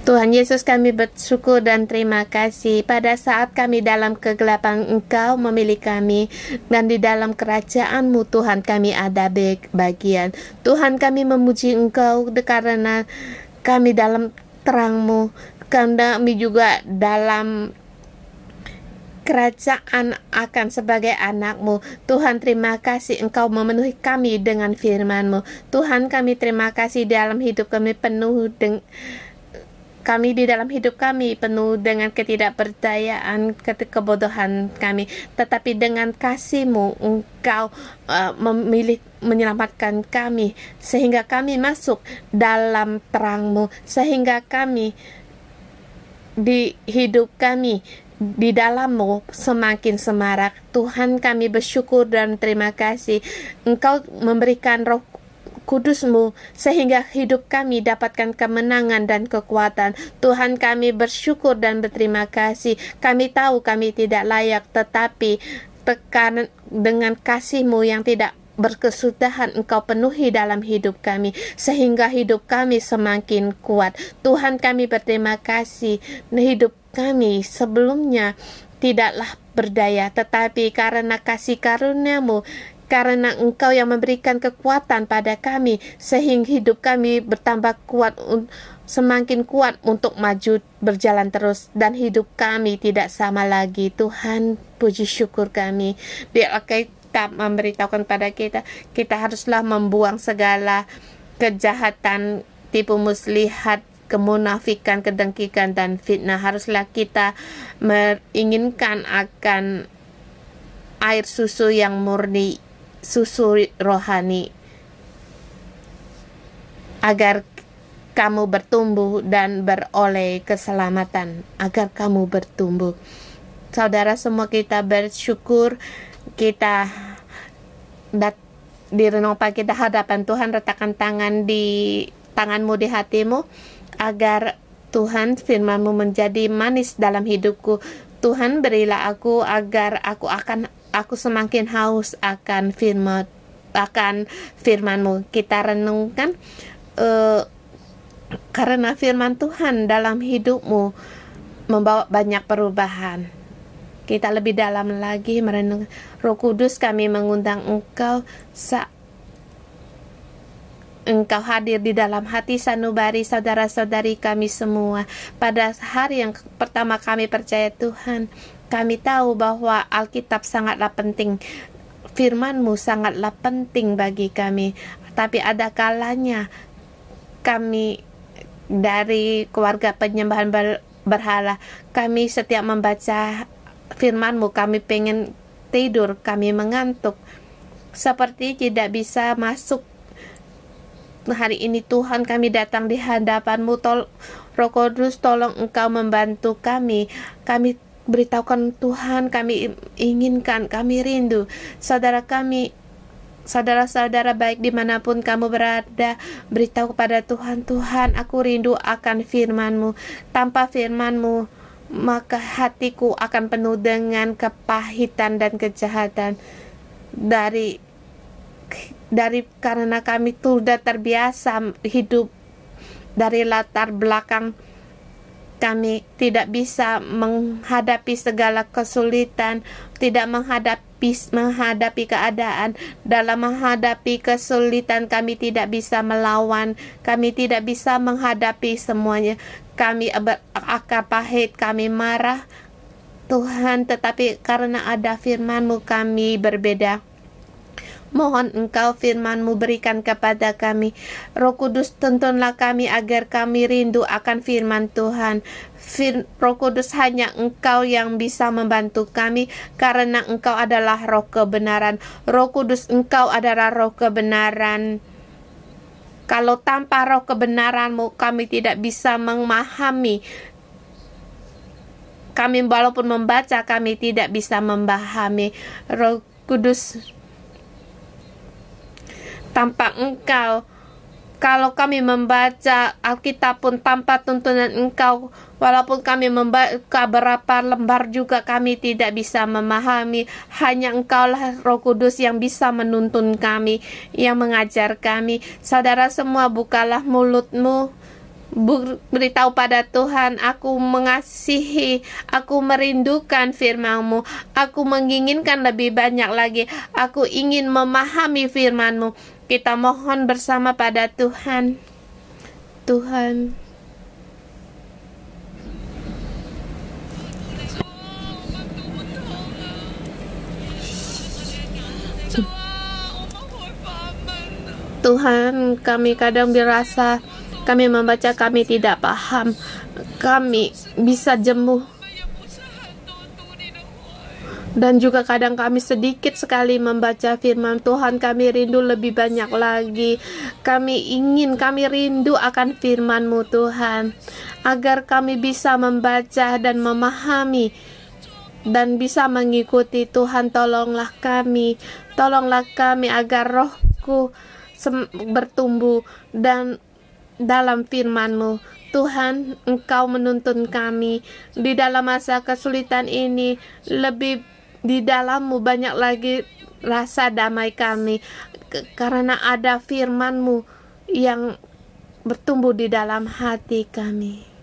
Tuhan Yesus, kami bersyukur dan terima kasih. Pada saat kami dalam kegelapan, Engkau memilih kami, dan di dalam kerajaan-Mu Tuhan kami ada bagian. Tuhan, kami memuji Engkau karena kami dalam terang-Mu, kami juga dalam kerajaan akan sebagai anak-Mu. Tuhan, terima kasih Engkau memenuhi kami dengan firman-Mu. Tuhan, kami terima kasih dalam hidup kami di dalam hidup kami penuh dengan ketidakberdayaan, kebodohan kami. Tetapi dengan kasih-Mu, Engkau memilih menyelamatkan kami, sehingga kami masuk dalam terang-Mu, sehingga kami di hidup kami di dalam-Mu semakin semarak. Tuhan, kami bersyukur dan terima kasih Engkau memberikan Roh Kudus-Mu sehingga hidup kami dapatkan kemenangan dan kekuatan. Tuhan, kami bersyukur dan berterima kasih. Kami tahu kami tidak layak, tetapi dengan kasih-Mu yang tidak berkesudahan Engkau penuhi dalam hidup kami, sehingga hidup kami semakin kuat. Tuhan, kami berterima kasih. Hidup kami sebelumnya tidaklah berdaya, tetapi karena kasih karunia-Mu, karena Engkau yang memberikan kekuatan pada kami, sehingga hidup kami bertambah kuat, semakin kuat untuk maju berjalan terus, dan hidup kami tidak sama lagi. Tuhan, puji syukur kami. Di Alkitab memberitahukan pada kita haruslah membuang segala kejahatan, tipu muslihat, kemunafikan, kedengkian, dan fitnah. Haruslah kita menginginkan akan air susu yang murni, susu rohani, agar kamu bertumbuh dan beroleh keselamatan, agar kamu bertumbuh. Saudara semua, kita bersyukur kita direnungkan kita hadapan Tuhan. Letakkan tanganmu di hatimu, agar Tuhan, firman-Mu menjadi manis dalam hidupku. Tuhan, berilah aku agar aku semakin haus akan firman-Mu. Kita renungkan karena firman Tuhan dalam hidupmu membawa banyak perubahan. Kita lebih dalam lagi merenung. Roh Kudus, kami mengundang Engkau hadir di dalam hati sanubari saudara-saudari kami semua. Pada hari yang pertama kami percaya Tuhan, kami tahu bahwa Alkitab sangatlah penting, firman-Mu sangatlah penting bagi kami. Tapi ada kalanya kami dari keluarga penyembahan berhala, kami setiap membaca firman-Mu, kami pengen tidur, kami mengantuk, seperti tidak bisa masuk. Hari ini Tuhan, kami datang di hadapan-Mu. Roh Kudus, tolong Engkau membantu kami. Kami beritahukan Tuhan, kami inginkan, kami rindu saudara-saudara baik dimanapun kamu berada, beritahu kepada Tuhan, Tuhan, aku rindu akan firman-Mu. Tanpa firman-Mu, maka hatiku akan penuh dengan kepahitan dan kejahatan. Karena kami sudah terbiasa hidup dari latar belakang kami tidak bisa menghadapi segala kesulitan, tidak menghadapi keadaan. Dalam menghadapi kesulitan kami tidak bisa melawan, kami tidak bisa menghadapi semuanya. Kami berakar pahit, kami marah Tuhan, tetapi karena ada firman-Mu kami berbeda. Mohon Engkau firman-Mu berikan kepada kami. Roh Kudus, tuntunlah kami agar kami rindu akan firman Tuhan. Roh Kudus, hanya Engkau yang bisa membantu kami, karena Engkau adalah roh kebenaran. Roh Kudus, Engkau adalah roh kebenaran. Kalau tanpa roh kebenaran-Mu, kami tidak bisa memahami. Kami walaupun membaca, kami tidak bisa memahami. Roh Kudus, tanpa Engkau, kalau kami membaca Alkitab pun tanpa tuntunan Engkau, walaupun kami membaca berapa lembar juga kami tidak bisa memahami. Hanya Engkaulah Roh Kudus yang bisa menuntun kami, yang mengajar kami. Saudara semua, bukalah mulutmu, beritahu pada Tuhan, aku mengasihi, aku merindukan firman-Mu, aku menginginkan lebih banyak lagi, aku ingin memahami firman-Mu. Kita mohon bersama pada Tuhan. Tuhan, Tuhan, kami kadang berasa kami membaca, kami tidak paham, kami bisa jenuh, dan juga kadang kami sedikit sekali membaca firman Tuhan. Kami rindu lebih banyak lagi. Kami rindu akan firman-Mu Tuhan, agar kami bisa membaca dan memahami dan bisa mengikuti. Tuhan, tolonglah kami agar rohku bertumbuh dan dalam firman-Mu. Tuhan, Engkau menuntun kami di dalam masa kesulitan ini. Lebih di dalam-Mu banyak lagi rasa damai kami, karena ada firman-Mu yang bertumbuh di dalam hati kami.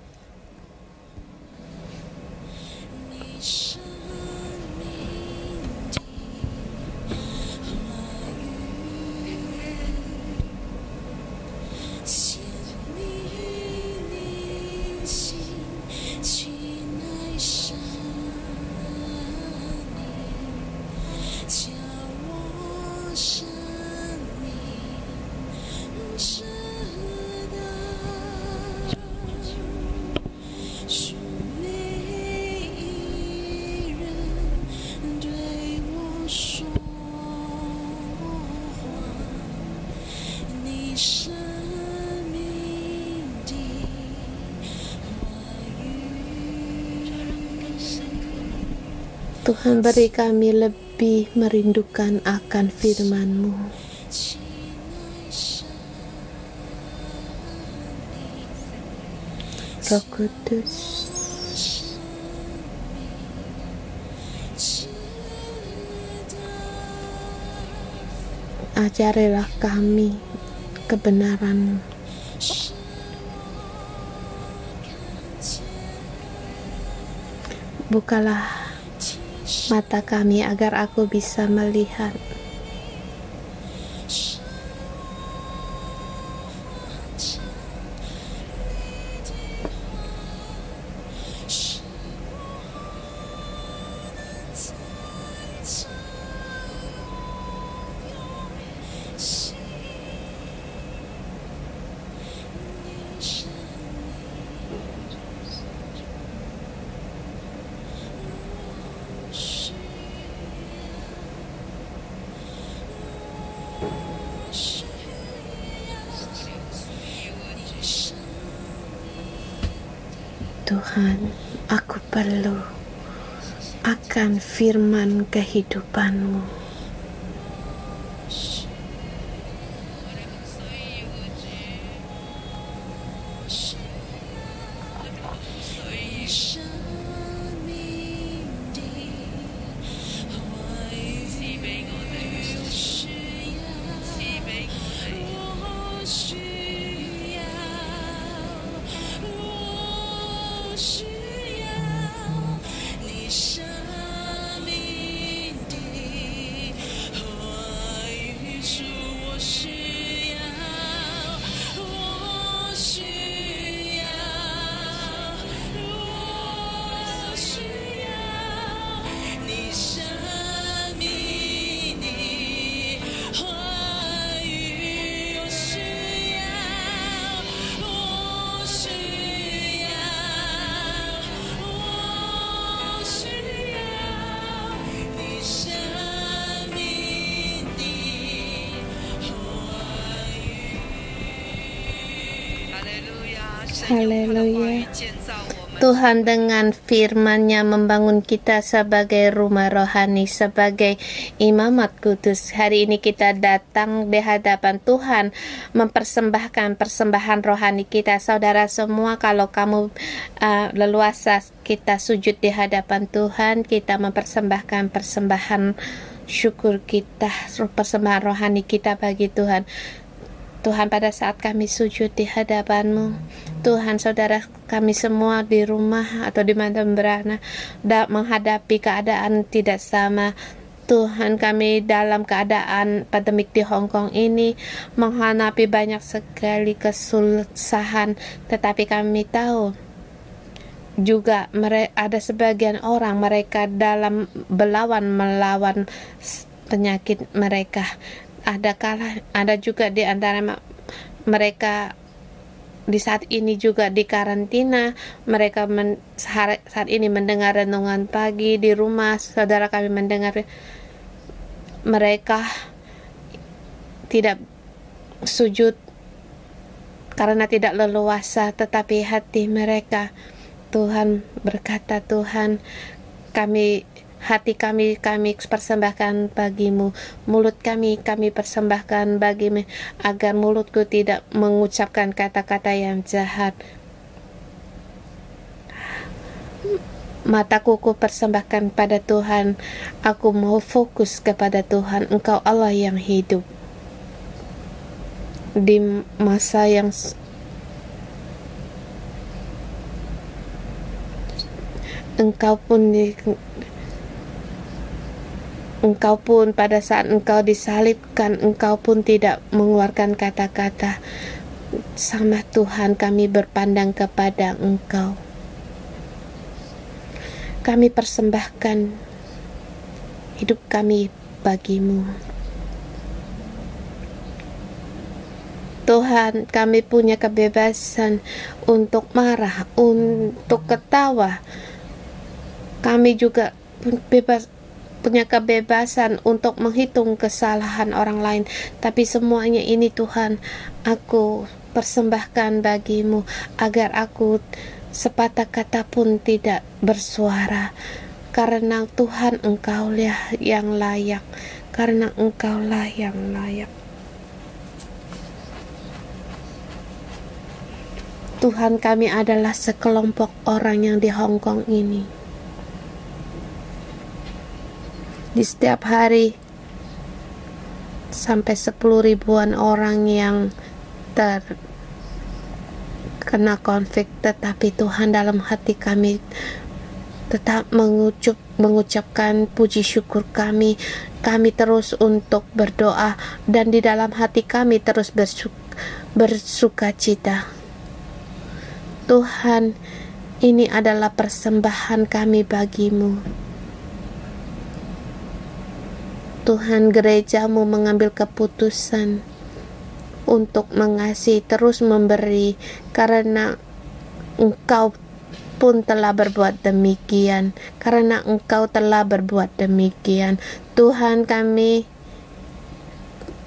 Tuhan, beri kami lebih merindukan akan firman-Mu. Roh Kudus, ajarilah kami kebenaran. Bukalah mata kami agar aku bisa melihat. Tuhan, aku perlu akan firman kehidupan-Mu. Haleluya. Tuhan dengan firman-Nya membangun kita sebagai rumah rohani, sebagai imamat kudus. Hari ini kita datang di hadapan Tuhan mempersembahkan persembahan rohani kita. Saudara semua, kalau kamu leluasa, kita sujud di hadapan Tuhan, kita mempersembahkan persembahan syukur kita, persembahan rohani kita bagi Tuhan. Tuhan, pada saat kami sujud di hadapan-Mu, Tuhan, saudara kami semua di rumah atau di mana berada menghadapi keadaan tidak sama. Tuhan, kami dalam keadaan pandemik di Hong Kong ini menghadapi banyak sekali kesusahan, tetapi kami tahu juga ada sebagian orang mereka dalam melawan penyakit mereka. Ada juga di antara mereka di saat ini juga di karantina. Mereka saat ini mendengar renungan pagi di rumah. Saudara kami mendengar mereka tidak sujud karena tidak leluasa, tetapi hati mereka, Tuhan berkata, Tuhan, hati kami persembahkan bagi-Mu, mulut kami persembahkan bagi-Mu, agar mulutku tidak mengucapkan kata-kata yang jahat. Mataku ku persembahkan pada Tuhan, aku mau fokus kepada Tuhan. Engkau Allah yang hidup. Di masa yang Engkau pun pada saat Engkau disalibkan, Engkau pun tidak mengeluarkan kata-kata. Sama Tuhan, kami berpandang kepada Engkau. Kami persembahkan hidup kami bagi-Mu. Tuhan, kami punya kebebasan untuk marah, untuk ketawa. Kami juga punya kebebasan untuk menghitung kesalahan orang lain. Tapi semuanya ini Tuhan, aku persembahkan bagi-Mu, agar aku sepatah kata pun tidak bersuara. Karena Tuhan, Engkaulah yang layak. Karena Engkaulah yang layak. Tuhan, kami adalah sekelompok orang yang di Hong Kong ini. Di setiap hari sampai 10.000-an orang yang terkena konflik, tetapi Tuhan, dalam hati kami tetap mengucapkan puji syukur kami terus untuk berdoa, dan di dalam hati kami terus bersuka cita. Tuhan, ini adalah persembahan kami bagi-Mu. Tuhan, gereja-Mu mengambil keputusan untuk mengasihi, terus memberi, karena Engkau pun telah berbuat demikian. Karena Engkau telah berbuat demikian, Tuhan, kami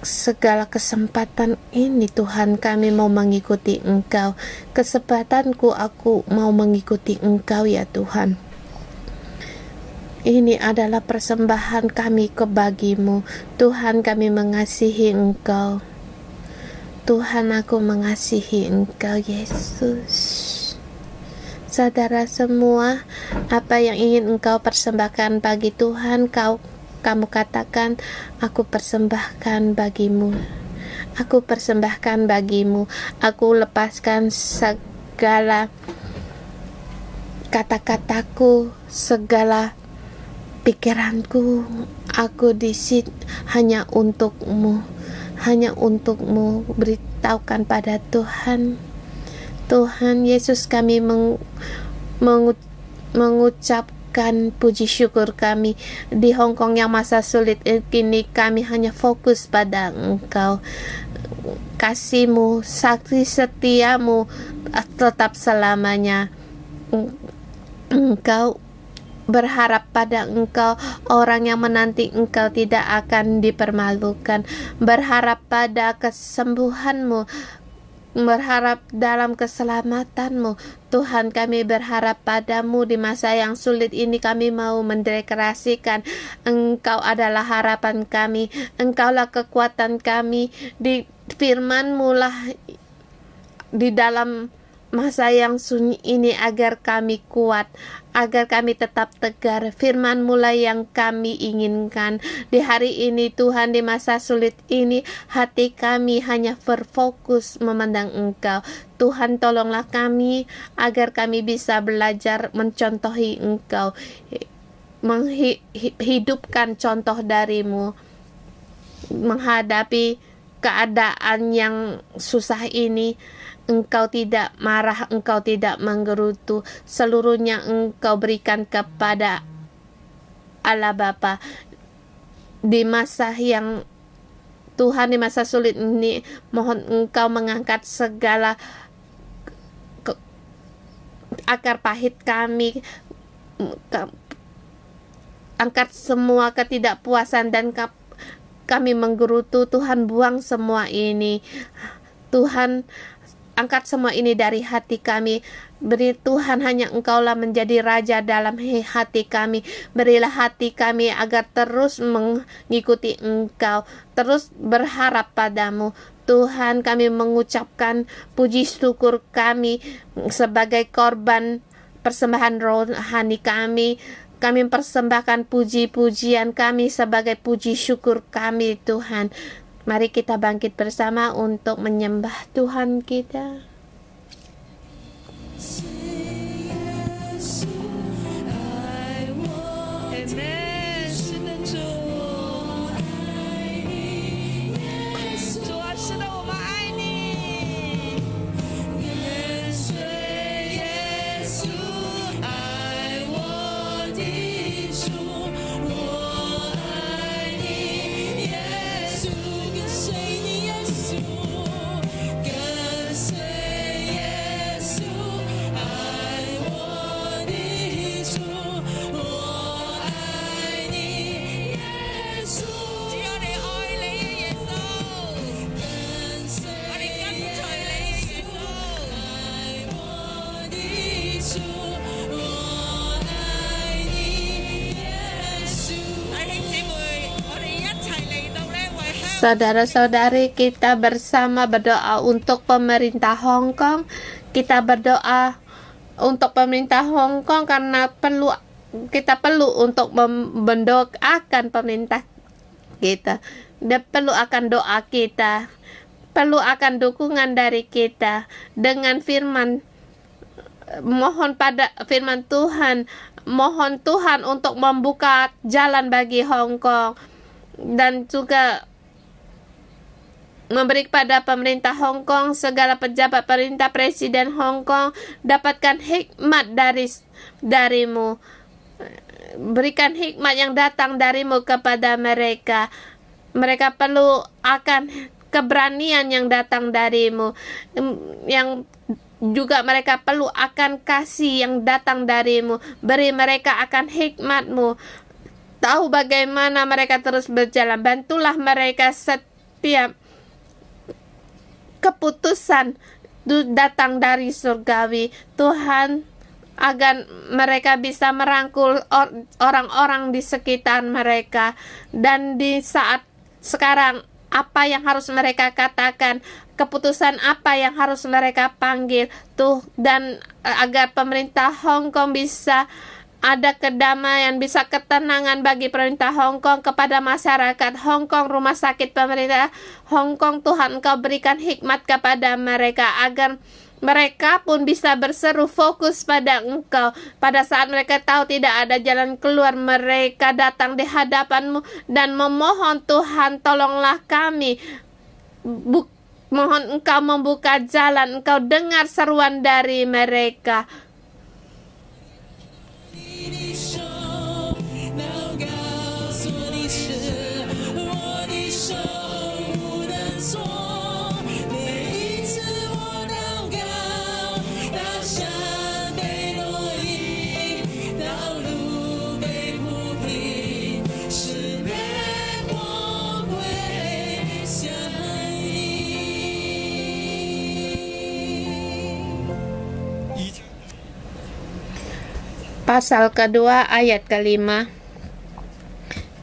segala kesempatan ini, Tuhan, kami mau mengikuti Engkau. Kesempatanku, aku mau mengikuti Engkau, ya Tuhan. Ini adalah persembahan kami bagi-Mu. Tuhan, kami mengasihi Engkau. Tuhan, aku mengasihi Engkau, Yesus. Saudara semua, apa yang ingin Engkau persembahkan bagi Tuhan, kamu katakan, aku persembahkan bagi-Mu. Aku persembahkan bagi-Mu. Aku lepaskan segala kata-kataku, segala pikiranku, aku disit hanya untuk-Mu, beritahukan pada Tuhan. Tuhan Yesus, kami mengucapkan puji syukur kami di Hong Kong yang masa sulit ini. Kami hanya fokus pada Engkau. Kasih-Mu, saksi setia-Mu tetap selamanya. Engkau berharap pada Engkau, orang yang menanti Engkau tidak akan dipermalukan. Berharap pada kesembuhan-Mu, berharap dalam keselamatan-Mu. Tuhan, kami berharap padamu di masa yang sulit ini. Kami mau mendeklarasikan Engkau adalah harapan kami, Engkaulah kekuatan kami. Di firman-Mu lah di dalam masa yang sunyi ini, agar kami kuat, agar kami tetap tegar. Firman-Mu lah yang kami inginkan di hari ini Tuhan. Di masa sulit ini hati kami hanya berfokus memandang Engkau. Tuhan, tolonglah kami agar kami bisa belajar mencontohi Engkau, menghidupkan contoh dari-Mu menghadapi keadaan yang susah ini. Engkau tidak marah, Engkau tidak menggerutu. Seluruhnya Engkau berikan kepada Allah Bapa. Di masa yang Tuhan, di masa sulit ini, mohon Engkau mengangkat segala akar pahit kami, angkat semua ketidakpuasan dan kami menggerutu. Tuhan, buang semua ini. Tuhan, angkat semua ini dari hati kami. Beri Tuhan, hanya Engkaulah menjadi Raja dalam hati kami. Berilah hati kami agar terus mengikuti Engkau, terus berharap padamu. Tuhan, kami mengucapkan puji syukur kami sebagai korban persembahan rohani kami. Kami persembahkan puji-pujian kami sebagai puji syukur kami, Tuhan. Mari kita bangkit bersama untuk menyembah Tuhan kita. Saudara-saudari, kita bersama berdoa untuk pemerintah Hong Kong. Kita berdoa untuk pemerintah Hong Kong karena kita perlu untuk mendoakan pemerintah kita. Dan perlu akan doa kita, perlu akan dukungan dari kita dengan firman. Mohon pada firman Tuhan, mohon Tuhan untuk membuka jalan bagi Hong Kong, dan juga memberi kepada pemerintah Hong Kong, segala pejabat pemerintah, presiden Hong Kong, dapatkan hikmat darimu. Berikan hikmat yang datang darimu kepada mereka. Mereka perlu akan keberanian yang datang darimu, yang juga mereka perlu akan kasih yang datang darimu. Beri mereka akan hikmatmu, tahu bagaimana mereka terus berjalan. Bantulah mereka setiap keputusan datang dari surgawi, Tuhan, agar mereka bisa merangkul orang-orang di sekitar mereka. Dan di saat sekarang, apa yang harus mereka katakan, keputusan apa yang harus mereka panggil, dan agar pemerintah Hong Kong bisa ada kedamaian, bisa ketenangan bagi pemerintah Hong Kong, kepada masyarakat Hong Kong, rumah sakit pemerintah Hong Kong. Tuhan, Engkau berikan hikmat kepada mereka, agar mereka pun bisa berseru fokus pada Engkau. Pada saat mereka tahu tidak ada jalan keluar, mereka datang di hadapan-Mu dan memohon, Tuhan, tolonglah kami. Mohon Engkau membuka jalan, Engkau dengar seruan dari mereka. Pasal kedua ayat kelima.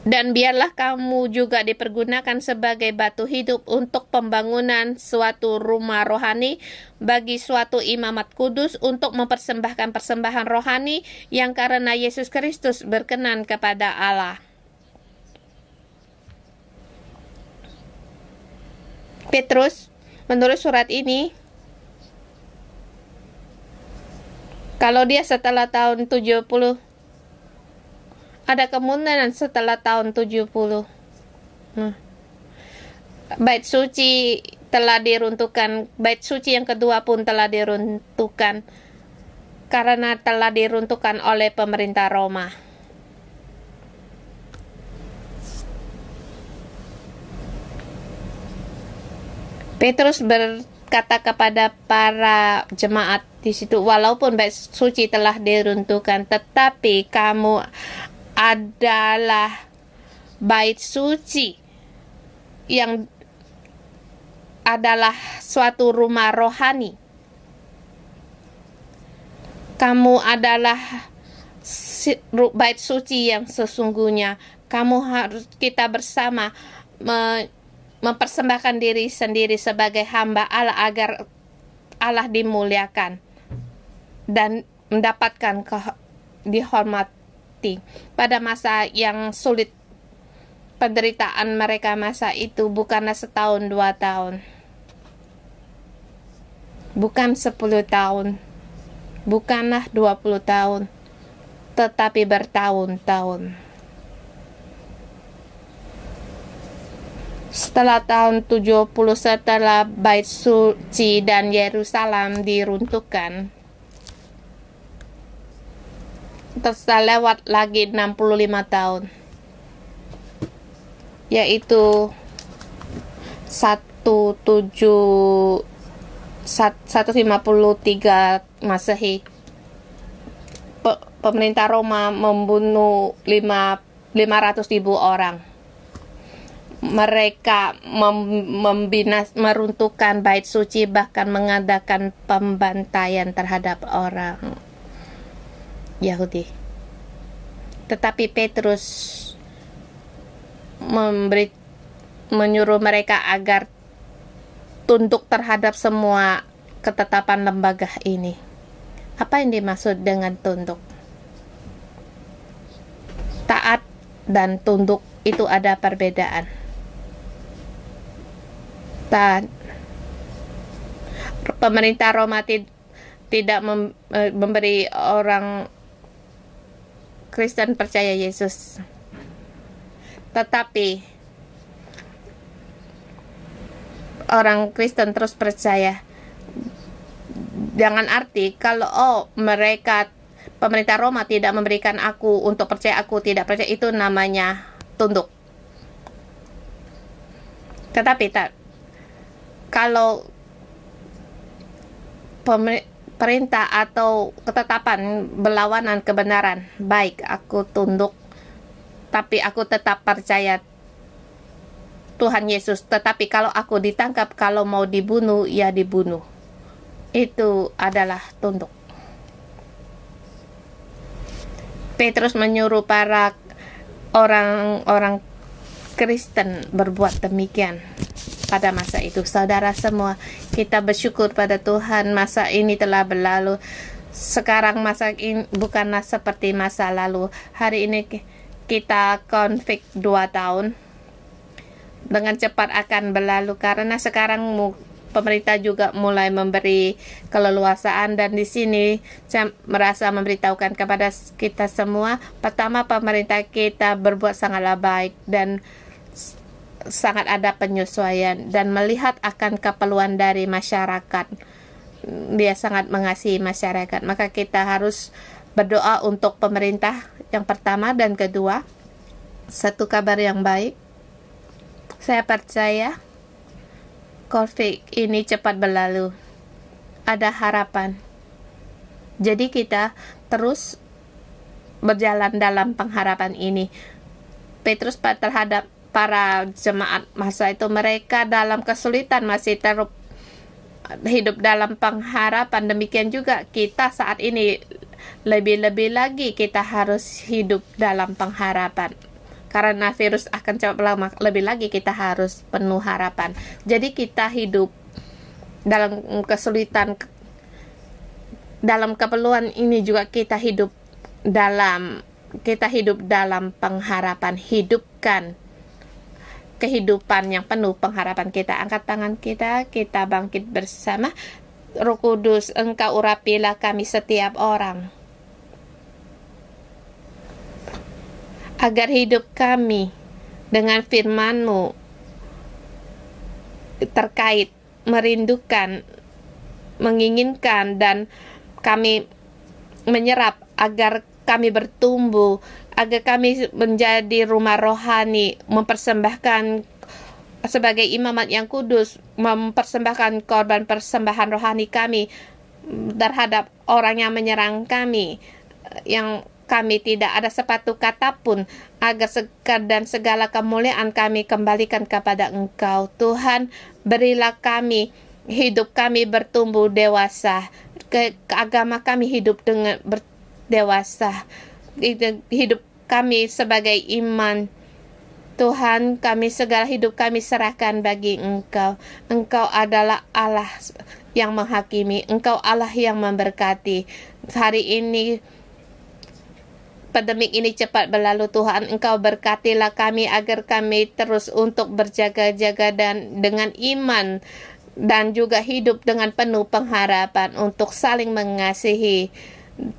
Dan biarlah kamu juga dipergunakan sebagai batu hidup untuk pembangunan suatu rumah rohani bagi suatu imamat kudus untuk mempersembahkan persembahan rohani yang karena Yesus Kristus berkenan kepada Allah. Petrus, menurut surat ini, kalau dia setelah tahun 70, ada kemungkinan setelah tahun 70. Bait suci telah diruntuhkan. Bait suci yang kedua pun telah diruntuhkan karena telah diruntuhkan oleh pemerintah Roma. Petrus berkata kepada para jemaat di situ, walaupun bait suci telah diruntuhkan, tetapi kamu adalah bait suci yang adalah suatu rumah rohani. Kamu adalah bait suci yang sesungguhnya. Kita bersama mempersembahkan diri sendiri sebagai hamba Allah agar Allah dimuliakan dan mendapatkan dihormati. Pada masa yang sulit, penderitaan mereka masa itu bukanlah setahun 2 tahun, bukan 10 tahun, bukanlah 20 tahun, tetapi bertahun-tahun. Setelah tahun 70, setelah bait suci dan Yerusalem diruntuhkan, terus lewat lagi 65 tahun, yaitu 153 Masehi. Pemerintah Roma membunuh 500.000 orang. Mereka meruntuhkan bait suci, bahkan mengadakan pembantaian terhadap orang Yahudi. Tetapi Petrus menyuruh mereka agar tunduk terhadap semua ketetapan lembaga ini. Apa yang dimaksud dengan tunduk? Taat dan tunduk itu ada perbedaan. Pemerintah Roma tidak memberi orang Kristen percaya Yesus, tetapi orang Kristen terus percaya. Jangan arti kalau pemerintah Roma tidak memberikan aku untuk percaya, aku tidak percaya, itu namanya tunduk. Tetapi kalau perintah atau ketetapan berlawanan kebenaran, baik, aku tunduk, tapi aku tetap percaya Tuhan Yesus. Tetapi kalau aku ditangkap, kalau mau dibunuh, ya dibunuh. Itu adalah tunduk. Petrus menyuruh para orang Kristen berbuat demikian pada masa itu. Saudara semua, kita bersyukur pada Tuhan, masa ini telah berlalu. Sekarang masa ini bukanlah seperti masa lalu. Hari ini kita konflik 2 tahun. Dengan cepat akan berlalu karena sekarang pemerintah juga mulai memberi keleluasaan, dan di sini saya merasa memberitahukan kepada kita semua. Pertama, pemerintah kita berbuat sangatlah baik dan sangat ada penyesuaian dan melihat akan keperluan dari masyarakat. Dia sangat mengasihi masyarakat. Maka kita harus berdoa untuk pemerintah yang pertama, dan kedua, satu kabar yang baik. Saya percaya konflik ini cepat berlalu. Ada harapan. Jadi kita terus berjalan dalam pengharapan ini. Petrus terhadap para jemaat masa itu, mereka dalam kesulitan masih hidup dalam pengharapan. Demikian juga kita saat ini Lebih-lebih lagi kita harus hidup dalam pengharapan. Karena virus akan cepat lama, lebih lagi kita harus penuh harapan. Jadi kita hidup dalam kesulitan, dalam keperluan ini juga kita hidup dalam pengharapan. Hidupkan kehidupan yang penuh pengharapan kita. Angkat tangan kita bangkit bersama. Roh Kudus, Engkau urapilah kami setiap orang, agar hidup kami dengan firman-Mu terkait, merindukan, menginginkan, dan kami menyerap agar kami bertumbuh, agar kami menjadi rumah rohani, mempersembahkan sebagai imamat yang kudus, mempersembahkan korban persembahan rohani kami terhadap orang yang menyerang kami, yang kami tidak ada sepatu kata pun, agar segala kemuliaan kami kembalikan kepada Engkau. Tuhan, berilah kami, hidup kami bertumbuh dewasa, agama kami hidup dengan dewasa, hidup kami sebagai iman. Tuhan, kami segala hidup kami serahkan bagi Engkau. Engkau adalah Allah yang menghakimi, Engkau Allah yang memberkati. Hari ini pandemik ini cepat berlalu. Tuhan, Engkau berkatilah kami agar kami terus untuk berjaga-jaga dan dengan iman, dan juga hidup dengan penuh pengharapan untuk saling mengasihi,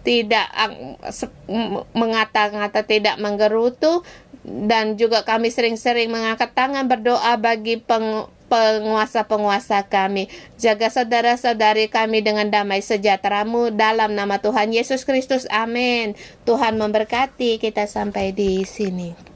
tidak mengata-ngata, tidak menggerutu. Dan juga kami sering-sering mengangkat tangan berdoa bagi penguasa-penguasa kami. Jaga saudara-saudari kami dengan damai sejahtera-Mu dalam nama Tuhan Yesus Kristus. Amin. Tuhan memberkati. Kita sampai di sini.